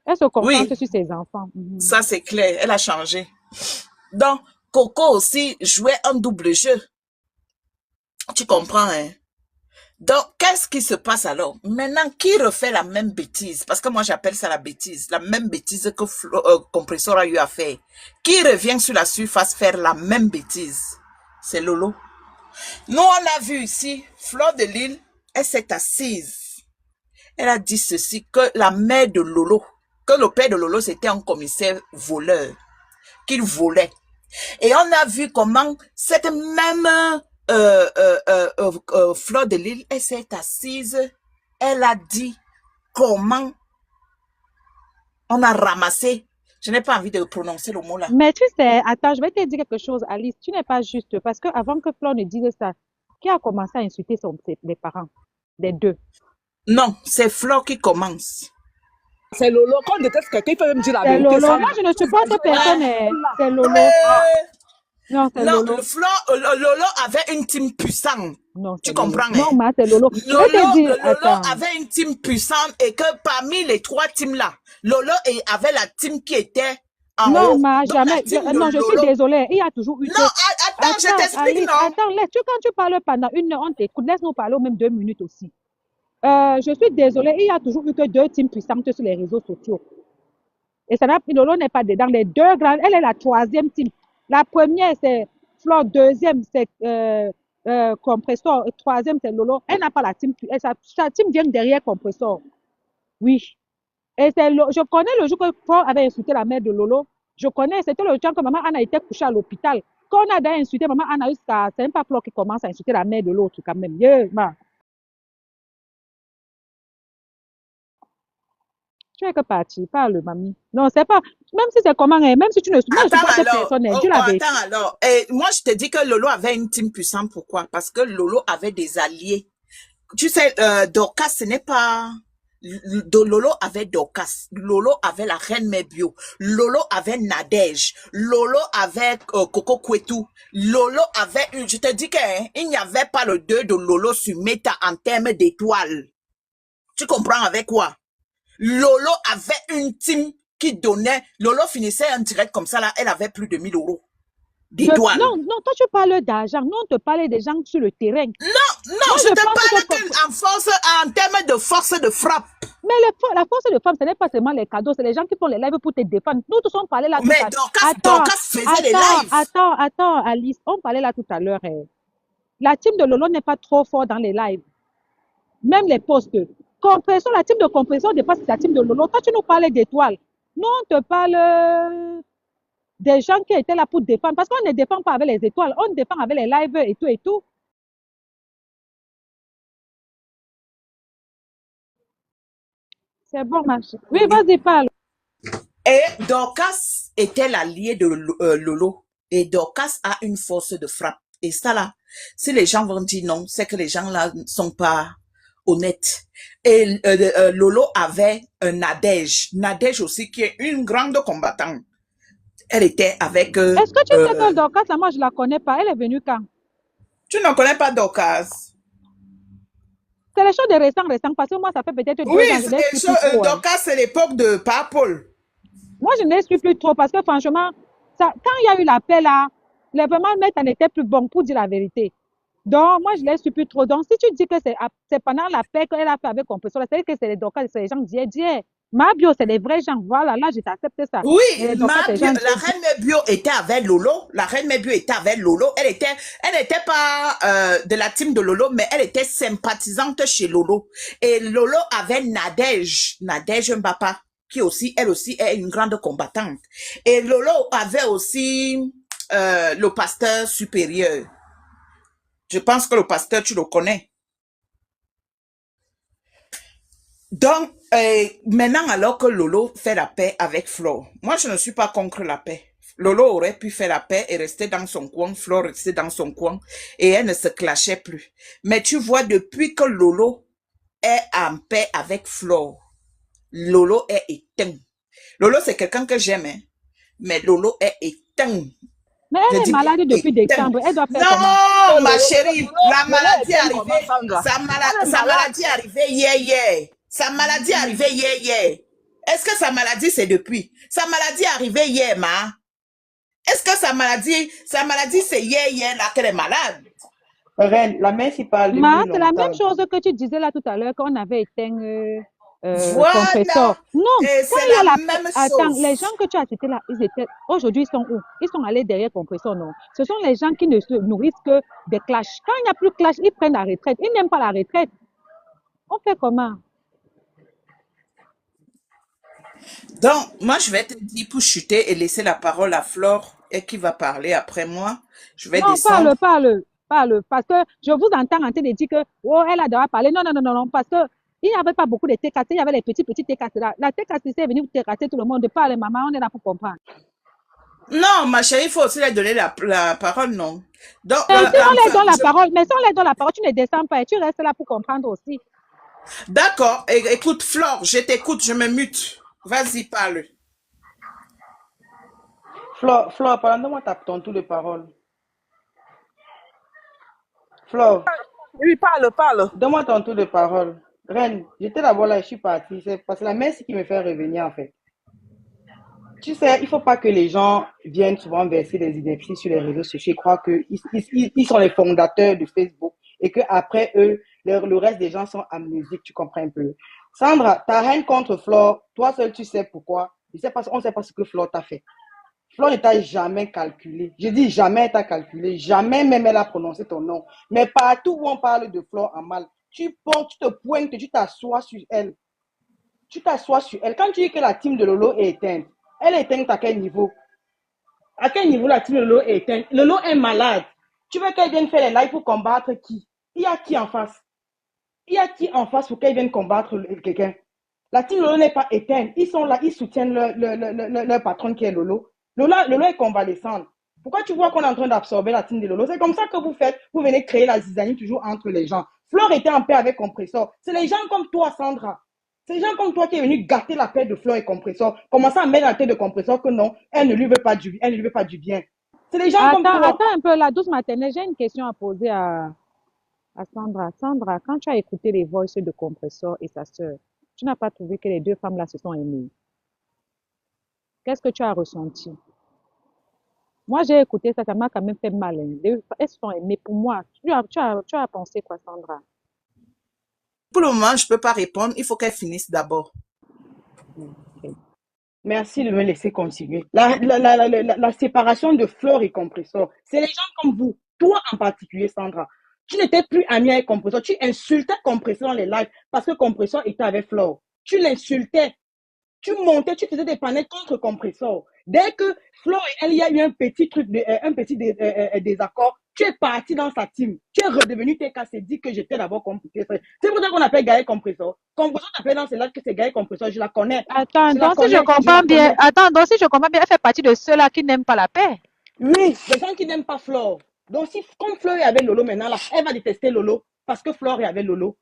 Elle se concentre sur ses enfants. Ça, c'est clair. Elle a changé. Donc, Coco aussi jouait un double jeu. Tu comprends, hein? Donc, qu'est-ce qui se passe alors? Maintenant, qui refait la même bêtise? Parce que moi, j'appelle ça la bêtise. La même bêtise que Compressor a eu à faire. Qui revient sur la surface faire la même bêtise? C'est Lolo. Nous, on a vu ici, Flore de Lille, elle s'est assise. Elle a dit ceci, que la mère de Lolo, que le père de Lolo, c'était un commissaire voleur, qu'il volait. Et on a vu comment cette même Flore de Lille, elle s'est assise, elle a dit comment on a ramassé. Je n'ai pas envie de prononcer le mot là. Mais tu sais, attends, je vais te dire quelque chose, Alice. Tu n'es pas juste, parce que avant que Flore ne dise ça, qui a commencé à insulter les parents des deux? Non, c'est Flore qui commence. C'est Lolo. Quand on déteste quelqu'un, il peut même dire la vérité. C'est Lolo. Moi, je ne supporte personne. C'est Lolo. Non, c'est Lolo. Lolo avait une team puissante. Non, tu comprends? Non, mais c'est Lolo. Lolo avait une team puissante et que parmi les trois teams là, Lolo avait la team qui était en non, haut. Non, jamais. Non, je suis désolée. Il y a toujours eu... Non, attends, je t'explique, non. Attends, quand tu parles pendant 1 heure, on t'écoute. Laisse-nous parler au même 2 minutes aussi. Je suis désolée, il y a toujours eu que 2 teams puissantes sur les réseaux sociaux. Et Lolo n'est pas dedans. Les 2 grandes, elle est la 3e team. La première, c'est Flore. 2e, c'est Compressor, troisième c'est Lolo. Elle n'a pas la team, sa team vient derrière Compressor. Oui. Et je connais le jour que Flo avait insulté la mère de Lolo. Je connais, c'était le temps que maman Anna était couchée à l'hôpital. Quand on a insulté maman Anna, c'est même pas Flo qui commence à insulter la mère de l'autre quand même. Yeah, tu es que parti, parle, mamie. Non, c'est pas, même si c'est comment, même si tu ne, moi je Attends pense que alors, personne, oh, Dieu oh, l'avait. attends alors. Moi, je te dis que Lolo avait une team puissante. Pourquoi? Parce que Lolo avait des alliés. Tu sais, Dorcas, ce n'est pas... Lolo avait Dorcas, Lolo avait la reine Mebio, Lolo avait Nadège, Lolo avait Coco Kwetu, Lolo avait, je te dis que il n'y avait pas le 2 de Lolo sur Meta en termes d'étoiles. Tu comprends avec quoi? Lolo avait une team qui donnait, Lolo finissait un direct comme ça là, elle avait plus de 1000 euros d'étoiles. Non, toi tu parles d'argent, non, on te parlait des gens sur le terrain. Non, je te parle en termes de force de frappe. Mais la force de femme, ce n'est pas seulement les cadeaux, c'est les gens qui font les lives pour te défendre. Nous tous on parlait là tout à l'heure. Dorcas faisait les lives. Attends, Alice, on parlait là tout à l'heure. La team de Lolo n'est pas trop fort dans les lives. Même les posts. Compression, la team de compression dépasse la team de Lolo. Toi, tu nous parlais d'étoiles. Nous, on te parle des gens qui étaient là pour défendre. Parce qu'on ne défend pas avec les étoiles, on défend avec les lives et tout et tout. C'est bon, ma chérie. Oui, vas-y, parle. Et Dorcas était l'allié de Lolo. Et Dorcas a une force de frappe. Et ça là, si les gens vont dire non, c'est que les gens là ne sont pas honnêtes. Et Lolo avait un Nadège. Nadège aussi qui est une grande combattante. Elle était avec... Est-ce que tu sais que Dorcas, là, moi je la connais pas. Elle est venue quand? Tu ne connais pas Dorcas? C'est les choses de récent, parce que moi, ça fait peut-être 2 ans. Oui, Dorcas, c'est l'époque de Paul. Moi, je ne suis plus trop, parce que franchement, quand il y a eu la paix là, vraiment, le maître n'était plus bon pour dire la vérité. Donc, moi, je ne suis plus trop. Donc, si tu dis que c'est pendant la paix qu'elle a fait avec Compressor, c'est que c'est les Dorcas, c'est les gens qui disaient, Mabio, c'est les vrais gens. Voilà, là, je t'accepte ça. Oui, la reine Mebio était avec Lolo. La reine Mebio était avec Lolo. Elle n'était pas de la team de Lolo, mais elle était sympathisante chez Lolo. Et Lolo avait Nadège Mbapa, qui aussi, elle aussi est une grande combattante. Et Lolo avait aussi le pasteur supérieur. Je pense que le pasteur, tu le connais. Donc, maintenant, alors que Lolo fait la paix avec Flo, moi, je ne suis pas contre la paix. Lolo aurait pu faire la paix et rester dans son coin, Flo restait dans son coin, et elle ne se clashait plus. Mais tu vois, depuis que Lolo est en paix avec Flo, Lolo est éteint. Lolo, c'est quelqu'un que j'aime, hein, mais Lolo est éteint. Mais elle est malade depuis décembre. Elle doit faire non, ma chérie, la maladie est arrivée. Sa maladie est arrivée hier. Sa maladie est arrivée hier. Est-ce que sa maladie, c'est depuis? Sa maladie est arrivée hier, ma. Est-ce que sa maladie, c'est hier, là, qu'elle est malade? Reine, la mère s'y parle. Ma, c'est la même chose que tu disais là tout à l'heure, qu'on avait éteint voilà. Compressor. Non, c'est la même chose. Attends, les gens que tu as cités là, aujourd'hui, ils sont où? Ils sont allés derrière Compressor, non? Ce sont les gens qui ne se nourrissent que des clashs. Quand il n'y a plus de clash, ils prennent la retraite. Ils n'aiment pas la retraite. On fait comment? Donc, moi, je vais te dire pour chuter et laisser la parole à Flore, et qui va parler après moi. Je vais descendre. Parle. Parce que je vous entends en train de dire que, oh, elle a droit parler. Non, parce que il n'y avait pas beaucoup de TKC, il y avait les petits TKC là. La TKC est venue TKC tout le monde. Parle, maman, on est là pour comprendre. Non, ma chérie, il faut aussi leur donner la parole, non? Donc, si on leur donne la parole, mais si on leur donne la parole, tu ne descends pas et tu restes là pour comprendre aussi. D'accord. Écoute, Flore, je t'écoute, je me mute. Vas-y, parle. Flore, donne-moi ton tour de parole. Flore. Oui, parle. Donne-moi ton tour de parole. Reine, j'étais d'abord là, je suis partie. C'est parce que la mère, c'est qui me fait revenir, en fait. Tu sais, il ne faut pas que les gens viennent souvent verser des idées sur les réseaux sociaux. Je crois qu'ils sont les fondateurs de Facebook et qu'après eux, le reste des gens sont amnésiques, tu comprends un peu. Sandra, ta haine contre Flore, toi seul, tu sais pourquoi. On ne sait pas ce que Flore t'a fait. Flore ne t'a jamais calculé. Je dis jamais elle t'a calculé. Jamais même elle a prononcé ton nom. Mais partout où on parle de Flore en mal, tu te pointes, tu t'assois sur elle. Tu t'assois sur elle. Quand tu dis que la team de Lolo est éteinte, elle est éteinte à quel niveau? À quel niveau la team de Lolo est éteinte? Lolo est malade. Tu veux qu'elle vienne faire les lives pour combattre qui? Il y a qui en face? Il y a qui en face pour qu'elle vienne combattre quelqu'un? La team Lolo n'est pas éteinte. Ils sont là, ils soutiennent leur patron qui est Lolo. Lolo est convalescente. Pourquoi tu vois qu'on est en train d'absorber la team de Lolo? C'est comme ça que vous faites. Vous venez créer la zizanie toujours entre les gens. Flore était en paix avec Compressor. C'est les gens comme toi, Sandra. C'est les gens comme toi qui est venu gâter la paix de Flore et Compressor. Commencer à mettre dans la tête de Compressor que non, elle ne lui veut pas du bien. C'est les gens comme toi. Attends un peu, la douce maternelle, j'ai une question à poser à Sandra. Sandra, quand tu as écouté les voices de Compressor et sa sœur, tu n'as pas trouvé que les deux femmes là se sont aimées? Qu'est-ce que tu as ressenti? Moi, j'ai écouté ça, ça m'a quand même fait mal. Elles se sont aimées pour moi. Tu as pensé quoi, Sandra? Pour le moment, je ne peux pas répondre. Il faut qu'elle finisse d'abord. Okay. Merci de me laisser continuer. La séparation de Flore et Compressor, c'est les gens comme vous. Toi en particulier, Sandra. Tu n'étais plus amie avec Compressor. Tu insultais Compressor dans les lives parce que Compressor était avec Flore. Tu l'insultais. Tu montais, tu faisais des panels contre Compressor. Dès que Flore et elle, il y a eu un petit désaccord, tu es parti dans sa team. Tu es redevenu TKC, dit que j'étais d'abord Compressor. C'est pour ça qu'on appelle Gaël Compressor. Compressor t'appelle dans ces lives que c'est Gaël Compressor, je la connais. Attends, donc si je comprends bien, elle fait partie de ceux-là qui n'aiment pas la paix. Oui, des gens qui n'aiment pas Flore. Donc si, comme Flore est avec Lolo maintenant, là, elle va détester Lolo parce que Flore est avec Lolo.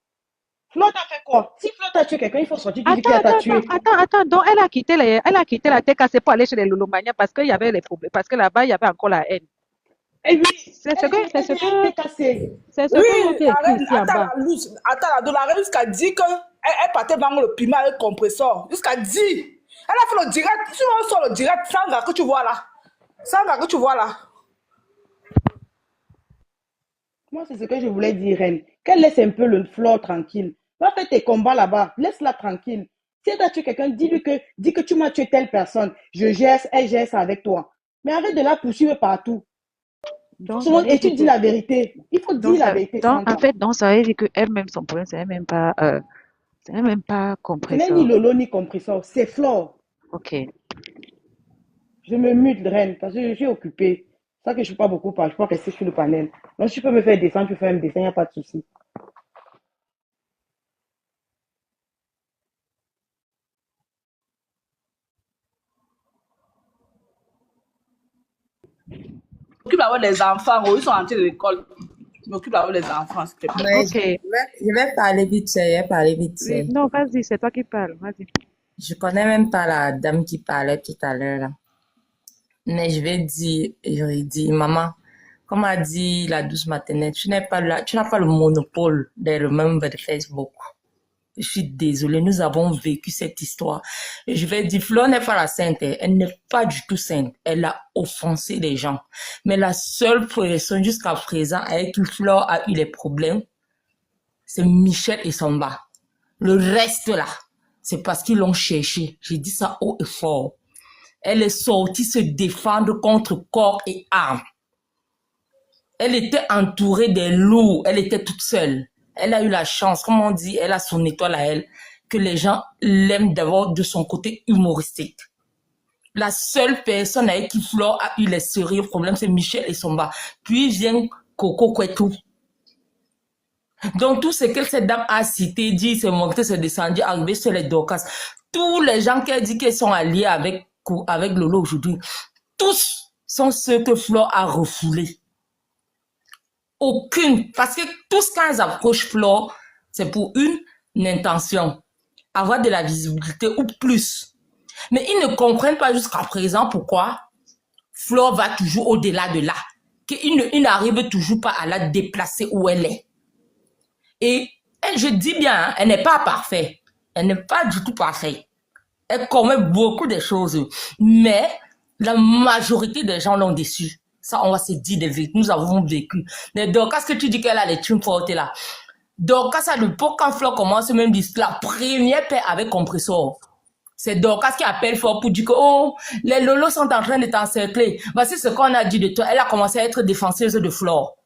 Flore t'a fait quoi? Si Flore t'a tué quelqu'un, il faut sortir du qui t'a tué. Attends, donc elle a quitté la TKC pour aller chez les Lolomania parce qu'il y avait les problèmes, parce que là-bas, il y avait encore la haine. Et oui, c'est ce que oui, j'ai écrit ici en bas. Attends, la reine jusqu'à dire qu'elle partait vendre le piment avec Compressor. Jusqu'à dire. Elle a fait le direct. Si on sort le direct, Sandra que tu vois là. Moi, c'est ce que je voulais dire, Reine. Qu'elle laisse un peu le Flore tranquille. Va faire tes combats là-bas. Laisse-la tranquille. Si elle t'a tué quelqu'un, dis que tu m'as tué telle personne. Elle gère ça avec toi. Mais arrête de la poursuivre partout. Et tu dis la vérité. Il faut dire la vérité. En fait, ça veut dire qu'elle-même, son problème, c'est même pas Compressor. Ce n'est ni Lolo ni Compressor, c'est Flore. Ok. Je me mute, Reine, parce que je suis occupée. C'est ça que je ne suis pas beaucoup parler. Je peux rester sur le panel. Donc, si tu peux me faire descendre, tu peux faire un dessin, il n'y a pas de souci. Je m'occupe d'avoir les enfants. Ils sont entrés de l'école. Je m'occupe d'avoir les enfants, s'il te plaît. Ok. Je vais parler vite fait. Non, vas-y, c'est toi qui parles. Vas-y. Je connais même pas la dame qui parlait tout à l'heure là. Mais j'aurais dit, maman, comme a dit la douce maternelle, tu n'as pas le monopole des membres de Facebook. Je suis désolée, nous avons vécu cette histoire. Et je vais dire, Flore n'est pas la sainte, elle n'est pas du tout sainte. Elle a offensé les gens. Mais la seule personne jusqu'à présent avec qui Flore a eu les problèmes, c'est Michel et Samba. Le reste là, c'est parce qu'ils l'ont cherché. J'ai dit ça haut et fort. Elle est sortie se défendre contre corps et âme. Elle était entourée des loups. Elle était toute seule. Elle a eu la chance, comme on dit, elle a son étoile à elle, que les gens l'aiment d'abord de son côté humoristique. La seule personne avec qui Flore a eu les sérieux problèmes, c'est Michel et Samba. Puis vient Coco Kwetou. Donc tout ce que cette dame a cité, dit, c'est monté, c'est descendu, arrivé sur les Dorcas. Tous les gens qui ont dit qu'ils sont alliés avec Lolo aujourd'hui, tous sont ceux que Flore a refoulés. Aucune, parce que tous quand ils approchent Flore, c'est pour une intention, avoir de la visibilité ou plus. Mais ils ne comprennent pas jusqu'à présent pourquoi Flore va toujours au-delà de là, qu'il n'arrive toujours pas à la déplacer où elle est. Et elle, je dis bien, elle n'est pas parfaite, elle n'est pas du tout parfaite. Elle commet beaucoup de choses, mais la majorité des gens l'ont déçue. Ça, on va se dire des vérités. Nous avons vécu. Mais Dorcas, que tu dis qu'elle a les thunes fortes là. Dorcas, à l'époque, quand Flore commence même la première paix avec Compressor. C'est Dorcas qui appelle fort pour dire que, oh, les lolos sont en train de t'encercler. Voici ce qu'on a dit de toi. Elle a commencé à être défenseuse de Flore.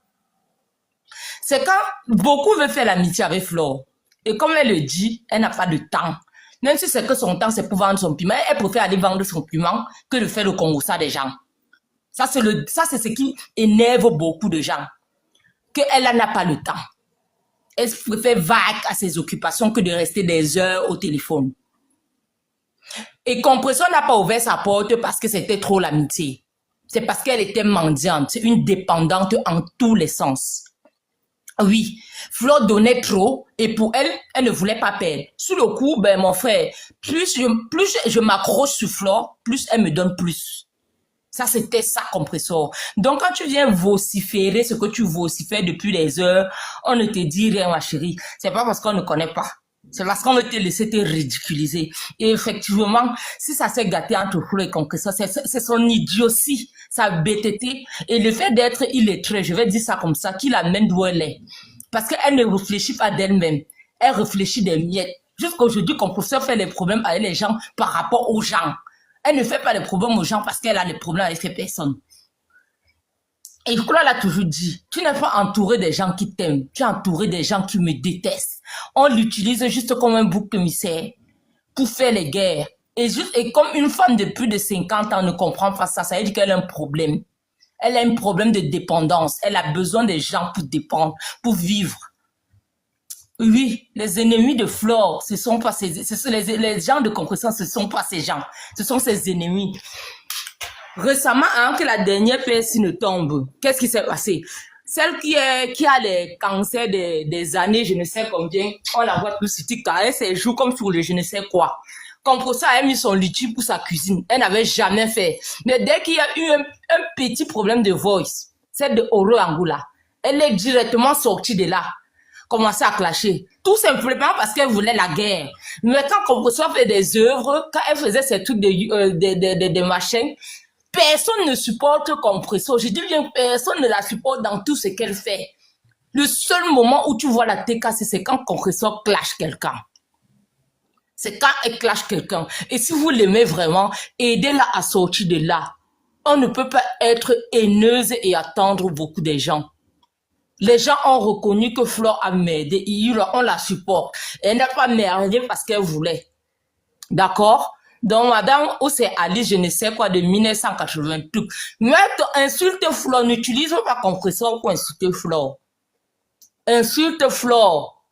C'est quand beaucoup veulent faire l'amitié avec Flore. Et comme elle le dit, elle n'a pas de temps. Même si c'est que son temps, c'est pour vendre son piment, elle préfère aller vendre son piment que de faire le congossa des gens. Ça, c'est ce qui énerve beaucoup de gens. Qu'elle n'a pas le temps. Elle préfère vague à ses occupations que de rester des heures au téléphone. Et Compression n'a pas ouvert sa porte parce que c'était trop l'amitié. C'est parce qu'elle était mendiante, une dépendante en tous les sens. Oui, Flore donnait trop et pour elle, elle ne voulait pas perdre. Sous le coup, ben mon frère, plus je m'accroche sur Flore, plus elle me donne plus. Ça, c'était ça, Compressor. Donc, quand tu viens vociférer ce que tu vocifères depuis des heures, on ne te dit rien, ma chérie. C'est pas parce qu'on ne connaît pas. C'est parce qu'on veut te laisser te ridiculiser. Et effectivement, si ça s'est gâté entre Flore et Compressor, c'est son idiotie, sa bêteté. Et le fait d'être illettré, je vais dire ça comme ça, qui l'amène d'où elle est. Parce qu'elle ne réfléchit pas d'elle-même. Elle réfléchit des miettes. Jusqu'aujourd'hui, Compressor fait les problèmes avec les gens par rapport aux gens. Elle ne fait pas les problèmes aux gens parce qu'elle a des problèmes avec ces personnes. Et Flore l'a toujours dit, tu n'es pas entouré des gens qui t'aiment, tu es entouré des gens qui me détestent. On l'utilise juste comme un bouc émissaire pour faire les guerres. Et comme une femme de plus de 50 ans ne comprend pas ça, ça veut dire qu'elle a un problème. Elle a un problème de dépendance. Elle a besoin des gens pour dépendre, pour vivre. Oui, les ennemis de Flore, ce sont pas les gens de Compression, ce sont pas ces gens. Ce sont ses ennemis. Récemment, avant que la dernière personne ne tombe, qu'est-ce qui s'est passé? Celle qui a les cancers des années, je ne sais combien, on la voit plus sur TikTok, elle se joue comme sur le je ne sais quoi. Compression a mis son litige pour sa cuisine. Elle n'avait jamais fait. Mais dès qu'il y a eu un petit problème de voice, celle de Oro Angoula, elle est directement sortie de là. Commencer à clasher. Tout simplement parce qu'elle voulait la guerre. Mais quand Compression fait des œuvres, quand elle faisait ces trucs de machins, personne ne supporte Compression. Je dis bien, personne ne la supporte dans tout ce qu'elle fait. Le seul moment où tu vois la TK, c'est quand Compression clash quelqu'un. C'est quand elle clash quelqu'un. Et si vous l'aimez vraiment, aidez-la à sortir de là. On ne peut pas être haineuse et attendre beaucoup des gens. Les gens ont reconnu que Flore a merdé, on la supporte. Elle n'a pas merdé parce qu'elle voulait. D'accord? Donc, madame, où c'est Alice, je ne sais quoi, de 1980. Mais insulte Flore, n'utilise pas Compression pour insulter Flore. Insulte Flore.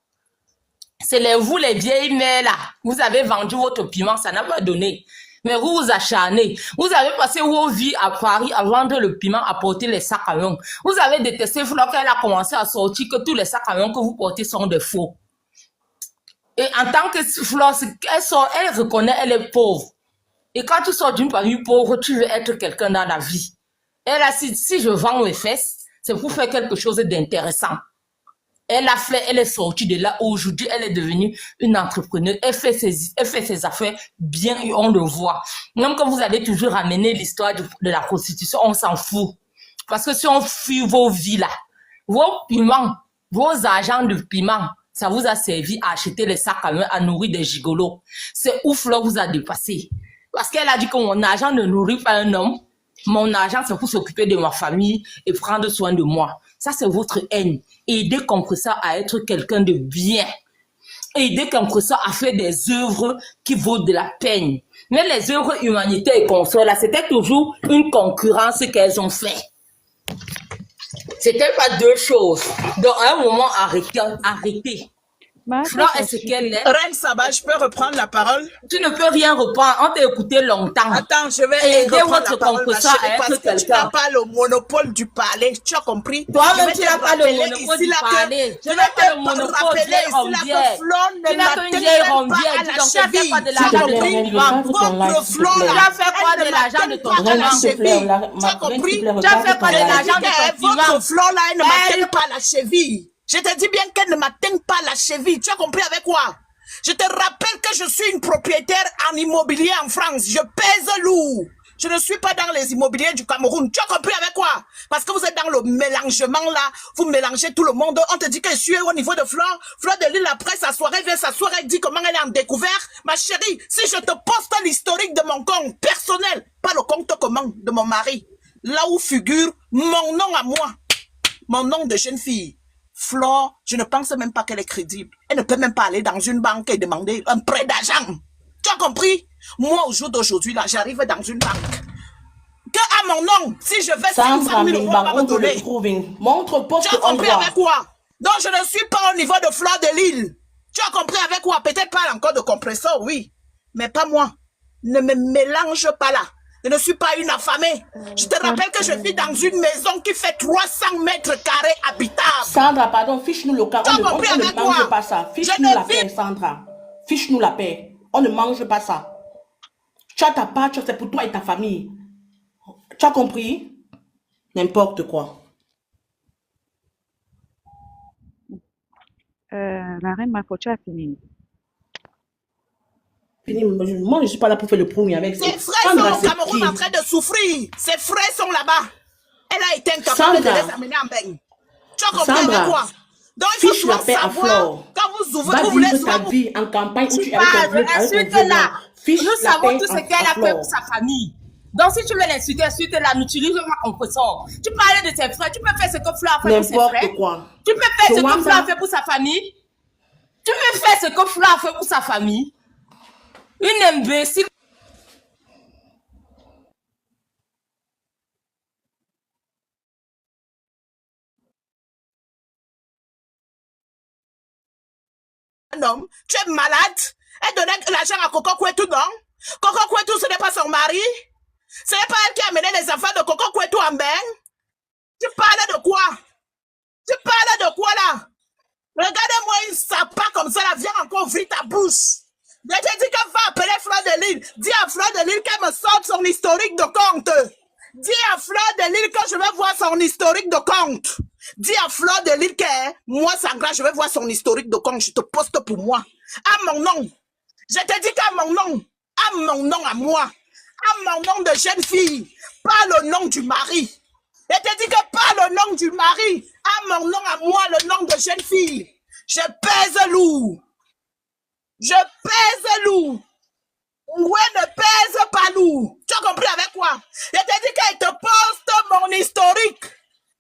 C'est vous, les vieilles mères, là. Vous avez vendu votre piment, ça n'a pas donné. Mais vous vous acharnez. Vous avez passé vos vies à Paris à vendre le piment, à porter les sacs à main. Vous avez détesté Flore quand elle a commencé à sortir que tous les sacs à main que vous portez sont des faux. Et en tant que Flore, elle reconnaît, elle est pauvre. Et quand tu sors d'une famille pauvre, tu veux être quelqu'un dans la vie. Elle a si je vends mes fesses, c'est pour faire quelque chose d'intéressant. Elle est sortie de là. Aujourd'hui, elle est devenue une entrepreneuse. Elle fait ses affaires bien et on le voit. Même quand vous allez toujours ramener l'histoire de la prostitution, on s'en fout. Parce que si on fuit vos vies là, vos piments, vos agents de piment, ça vous a servi à acheter les sacs à main, à nourrir des gigolos. C'est où Flore vous a dépassé. Parce qu'elle a dit que mon argent ne nourrit pas un homme. Mon argent, c'est pour s'occuper de ma famille et prendre soin de moi. Ça, c'est votre haine. Aidez Compression à être quelqu'un de bien. Aidez Compression à faire des œuvres qui vaut de la peine. Mais les œuvres humanitaires et consorts, là, c'était toujours une concurrence qu'elles ont fait. C'était pas deux choses. Donc, à un moment, arrêtez. Flore est ce qu'elle est. Reine Saba, je peux reprendre la parole? Tu ne peux rien reprendre. On t'a écouté longtemps. Attends, je vais aider votre Compression à être quelqu'un. Tu n'as pas le monopole du palais. Tu as compris? Toi-même, tu n'as pas le monopole du palais. Je vais te rappeler ici là que Flore ne m'atteint pas à la cheville. Votre Flore, tu as fait quoi de l'argent de ton piment? Tu as compris? Tu as fait quoi de l'argent de ton piment? Votre Flore là, elle ne m'atteint pas à la cheville. Je te dis bien qu'elle ne m'atteigne pas la cheville. Tu as compris avec quoi? Je te rappelle que je suis une propriétaire en immobilier en France. Je pèse lourd. Je ne suis pas dans les immobiliers du Cameroun. Tu as compris avec quoi? Parce que vous êtes dans le mélangement là. Vous mélangez tout le monde. On te dit que je suis au niveau de Fleur. Fleur de Lille, après sa soirée, vient s'asseoir et dit comment elle est en découvert. Ma chérie, si je te poste l'historique de mon compte personnel, pas le compte commun de mon mari, là où figure mon nom à moi, mon nom de jeune fille, Flore, je ne pense même pas qu'elle est crédible. Elle ne peut même pas aller dans une banque et demander un prêt d'argent. Tu as compris? Moi, au jour d'aujourd'hui, là, j'arrive dans une banque. Que à mon nom, si je vais 500 000 euros, on va me donner. Montre poste. Tu as compris avec quoi? Donc, je ne suis pas au niveau de Fleur de Lille. Tu as compris avec quoi? Peut-être pas encore de compresseur, oui. Mais pas moi. Ne me mélange pas là. Je ne suis pas une affamée. Je te rappelle que je vis dans une maison qui fait 300 mètres carrés habitables. Sandra, pardon, fiche-nous le carré. On ne mange pas ça. Fiche-nous la paix, Sandra. Fiche-nous la paix. On ne mange pas ça. Tu as ta part, c'est pour toi et ta famille. Tu as compris? N'importe quoi. La reine Mafocha a fini. Moi, je ne suis pas là pour faire le premier avec ses frères sont au Cameroun en train de souffrir. Ses frères sont là-bas. Elle a été incapable de les amener en bain. Tu as compris avec quoi? Donc, il faut toujours savoir, quand vous ouvrez, vous voulez ta vie en campagne où tu es insulte-la. Nous savons tout ce qu'elle a fait pour sa famille. Donc, si tu veux l'insulter, insulte-la, n'utilise pas compresseur. Tu parlais de tes frères, tu peux faire ce que Fleur a fait pour ses frères. Quoi. Tu peux faire ce que Fleur a fait pour sa famille. Tu peux faire ce que Fleur a fait pour sa famille. Une imbécile. Un homme, tu es malade. Elle donnait l'argent à Coco Kouetou, non? Coco Kouetou, ce n'est pas son mari. Ce n'est pas elle qui a amené les enfants de Coco Kouetou en bain. Tu parles de quoi? Tu parles de quoi là? Regardez-moi une sapa comme ça, là, viens encore ouvrir ta bouche. Je t'ai dit qu'elle va appeler Fleur de Lille. Dis à Fleur de Lille qu'elle me sorte son historique de compte. Dis à Fleur de Lille que je vais voir son historique de compte. Dis à Fleur de Lille que moi, Sangra, je vais voir son historique de compte. Je te poste pour moi. À mon nom. Je te dis qu'à mon nom. À mon nom à moi. À mon nom de jeune fille. Pas le nom du mari. Je te dis que pas le nom du mari. À mon nom à moi, le nom de jeune fille. Je pèse lourd. Je pèse lourd. Ouais, ne pèse pas lourd. Tu as compris avec quoi? Je te dis qu'elle te poste mon historique.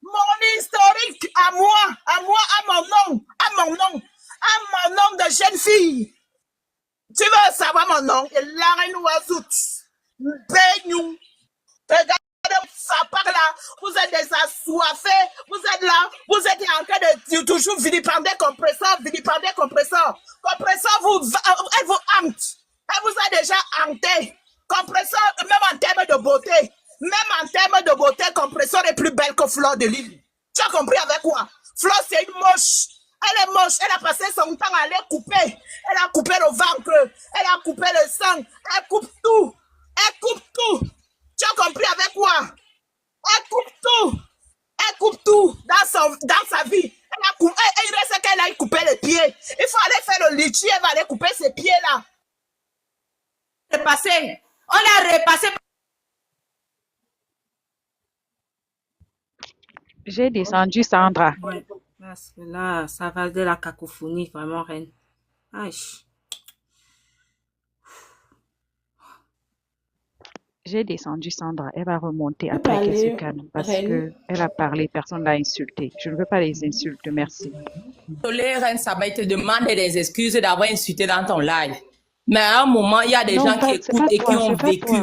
Mon historique à moi, à mon nom, à mon nom, à mon nom de jeune fille. Tu veux savoir mon nom? La reine Ouazout. Beignou. Regardez, ça part là. Vous êtes des assoiffés. Vous êtes là. Vous êtes en train de toujours vilipender compresseur, vilipender compresseur. Compresseur, elle vous hante. Elle vous a déjà hanté. Compresseur, même en termes de beauté. Même en termes de beauté, compresseur est plus belle que Fleur de Lille. Tu as compris avec quoi? Fleur, c'est une moche. Elle est moche. Elle a passé son temps à aller couper. Elle a coupé le ventre. Elle a coupé le sang. Elle coupe tout. Elle coupe tout. Tu as compris avec quoi? Elle coupe tout. Elle coupe tout dans sa vie. Elle a coupé. Il reste qu'elle aille couper les pieds. Il faut aller faire le litchi. Elle va aller couper ses pieds là. Repassé. On l'a repassé. J'ai descendu Sandra. Ouais. Parce que là, ça va de la cacophonie, vraiment, reine. Aïe. J'ai descendu Sandra. Elle va remonter après qu'elle se calme. Parce qu'elle a parlé, personne ne l'a insultée. Je ne veux pas les insultes, merci. Désolée, Reine Saba, te demande des excuses d'avoir insulté dans ton live. Mais à un moment, il y a des gens qui écoutent et qui ont vécu.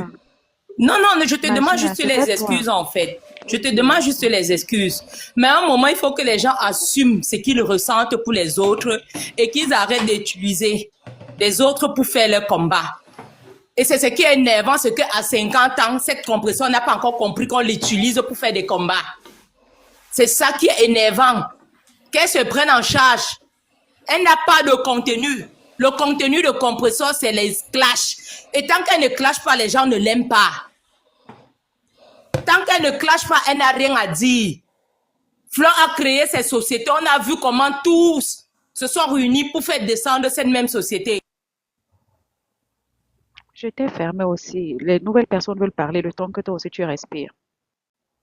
Non, je te demande juste les excuses, en fait. Je te demande juste les excuses. Mais à un moment, il faut que les gens assument ce qu'ils ressentent pour les autres et qu'ils arrêtent d'utiliser les autres pour faire leur combat. Et c'est ce qui est énervant, c'est qu'à 50 ans, cette compression n'a pas encore compris qu'on l'utilise pour faire des combats. C'est ça qui est énervant. Qu'elle se prenne en charge. Elle n'a pas de contenu. Le contenu de compresseur, c'est les clashs. Et tant qu'elle ne clash pas, les gens ne l'aiment pas. Tant qu'elle ne clash pas, elle n'a rien à dire. Fleur a créé cette société. On a vu comment tous se sont réunis pour faire descendre cette même société. Je t'ai fermé aussi. Les nouvelles personnes veulent parler le temps que toi aussi tu respires.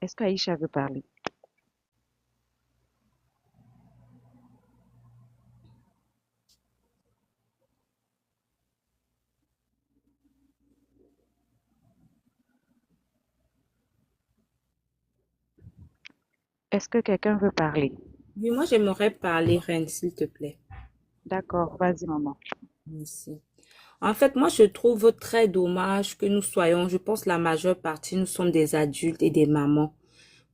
Est-ce qu'Aïcha veut parler? Est-ce que quelqu'un veut parler? Oui, moi, j'aimerais parler, Reine, s'il te plaît. D'accord, vas-y, maman. Merci. En fait, moi, je trouve très dommage que nous soyons, je pense la majeure partie, nous sommes des adultes et des mamans,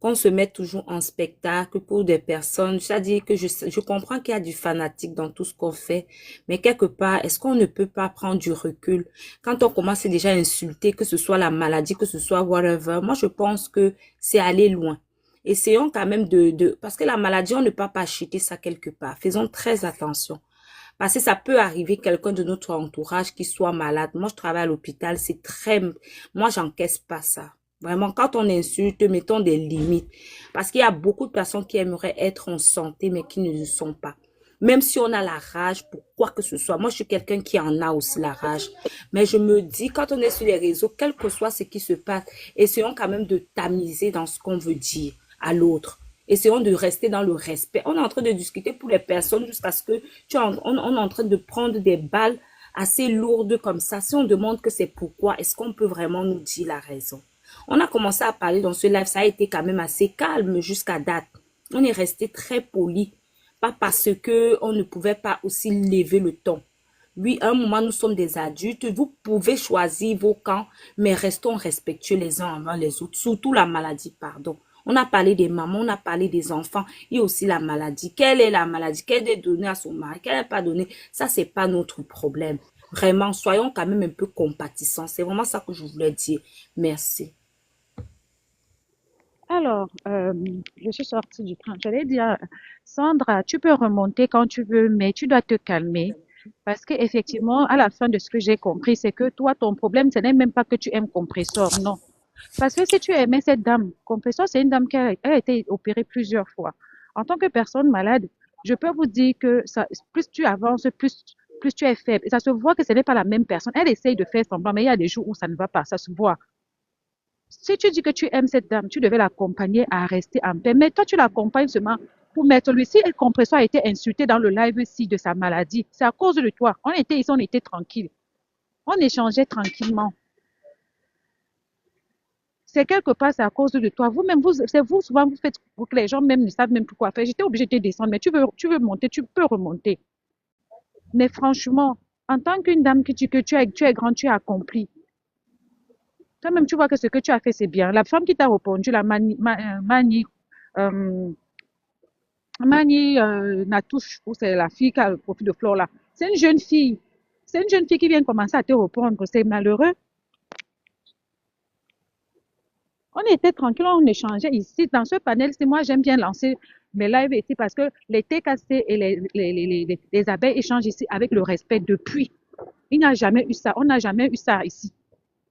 qu'on se mette toujours en spectacle pour des personnes. C'est-à-dire que je comprends qu'il y a du fanatique dans tout ce qu'on fait, mais quelque part, est-ce qu'on ne peut pas prendre du recul? Quand on commence déjà à insulter, que ce soit la maladie, que ce soit whatever, moi, je pense que c'est aller loin. Essayons quand même parce que la maladie, on ne peut pas acheter ça quelque part. Faisons très attention. Parce que ça peut arriver quelqu'un de notre entourage qui soit malade. Moi, je travaille à l'hôpital, moi, j'encaisse pas ça. Vraiment, quand on insulte, mettons des limites. Parce qu'il y a beaucoup de personnes qui aimeraient être en santé, mais qui ne le sont pas. Même si on a la rage pour quoi que ce soit. Moi, je suis quelqu'un qui en a aussi la rage. Mais je me dis, quand on est sur les réseaux, quel que soit ce qui se passe, essayons quand même de tamiser dans ce qu'on veut dire à l'autre. Essayons de rester dans le respect. On est en train de discuter pour les personnes jusqu'à ce que on est en train de prendre des balles assez lourdes comme ça. Si on demande que c'est pourquoi, est-ce qu'on peut vraiment nous dire la raison? On a commencé à parler dans ce live, ça a été quand même assez calme jusqu'à date. On est resté très poli. Pas parce que on ne pouvait pas aussi lever le ton. Oui, à un moment, nous sommes des adultes. Vous pouvez choisir vos camps, mais restons respectueux les uns envers les autres. Surtout la maladie, pardon. On a parlé des mamans, on a parlé des enfants. Il y a aussi la maladie. Quelle est la maladie? Quelle est donnée à son mari? Quelle n'est pas donnée? Ça, c'est pas notre problème. Vraiment, soyons quand même un peu compatissants. C'est vraiment ça que je voulais dire. Merci. Alors, je suis sortie du train. J'allais dire, Sandra, tu peux remonter quand tu veux, mais tu dois te calmer. Parce que effectivement, à la fin de ce que j'ai compris, c'est que toi, ton problème, ce n'est même pas que tu aimes Compressor, non. Parce que si tu aimais cette dame, Compressor, c'est une dame qui a été opérée plusieurs fois. En tant que personne malade, je peux vous dire que ça, plus tu avances, plus tu es faible. Et ça se voit que ce n'est pas la même personne. Elle essaye de faire semblant, mais il y a des jours où ça ne va pas, ça se voit. Si tu dis que tu aimes cette dame, tu devais l'accompagner à rester en paix. Mais toi, tu l'accompagnes seulement pour mettre lui. Si El Compressor a été insulté dans le live-ci de sa maladie, c'est à cause de toi. On était ici, on était tranquille. On échangeait tranquillement. C'est quelque part, c'est à cause de toi. Vous-même, c'est vous, souvent, vous faites pour que les gens même ne savent même plus quoi faire. J'étais obligée de descendre, mais tu veux monter, tu peux remonter. Mais franchement, en tant qu'une dame que tu es grande, tu as accompli. Toi-même, tu vois que ce que tu as fait, c'est bien. La femme qui t'a répondu, la Mani Natouche, ou c'est la fille qui a le profil de Flore là. C'est une jeune fille. C'est une jeune fille qui vient commencer à te répondre. C'est malheureux. On était tranquille, on échangeait ici. Dans ce panel, c'est moi, j'aime bien lancer mes lives ici parce que les TKC et les abeilles échangent ici avec le respect depuis. Il n'y a jamais eu ça. On n'a jamais eu ça ici.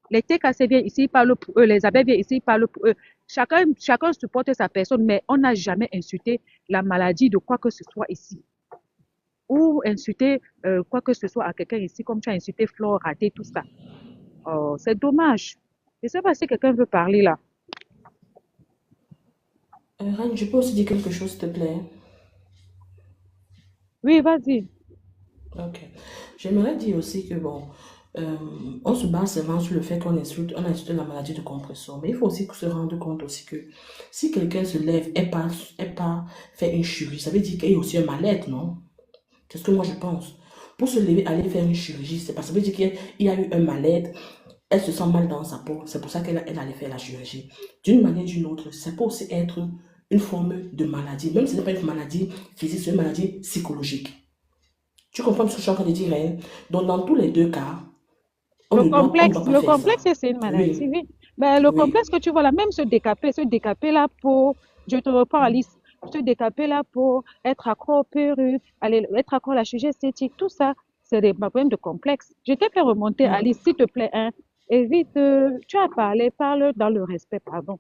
Les TKC viennent ici, ils parlent pour eux. Les abeilles viennent ici, ils parlent pour eux. Chacun supporte sa personne, mais on n'a jamais insulté la maladie de quoi que ce soit ici. Ou insulté quoi que ce soit à quelqu'un ici, comme tu as insulté Flore, raté, tout ça. Oh, c'est dommage. Je ne sais pas si quelqu'un veut parler là. Reine, je peux aussi dire quelque chose, s'il te plaît? Oui, vas-y. Ok. J'aimerais dire aussi que, bon, on se base seulement sur le fait qu'on insulte la maladie de Compressor. Mais il faut aussi se rendre compte aussi que si quelqu'un se lève et pas fait une chirurgie, ça veut dire qu'il y a aussi un mal-être, non? C'est ce que moi je pense. Pour se lever, aller faire une chirurgie, c'est parce que ça veut dire qu'il y a eu un mal-être. Elle se sent mal dans sa peau. C'est pour ça qu'elle allait faire la chirurgie. D'une manière ou d'une autre, ça peut aussi être une forme de maladie. Même si ce n'est pas une maladie physique, c'est une maladie psychologique. Tu comprends ce que je suis en train de dire, hein? Donc, dans tous les deux cas, le complexe, c'est une maladie, oui. Ben, le complexe que tu vois là, même se décaper la peau, je te reprends Alice, se décaper la peau, être accro aux perruques, être accro à la chirurgie esthétique, tout ça, c'est des problèmes de complexe. Je t'ai fait remonter, Alice, s'il te plaît, hein. Évite, tu as parlé, parle dans le respect, pardon.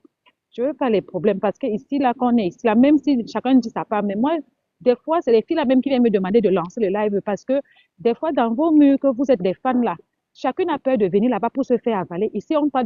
Je veux pas les problèmes parce que ici, là, qu'on est ici, là, même si chacun dit sa part, mais moi, des fois, c'est les filles là même qui viennent me demander de lancer le live parce que des fois, dans vos murs, que vous êtes des fans là, Chacune a peur de venir là-bas pour se faire avaler. Ici, on parle dans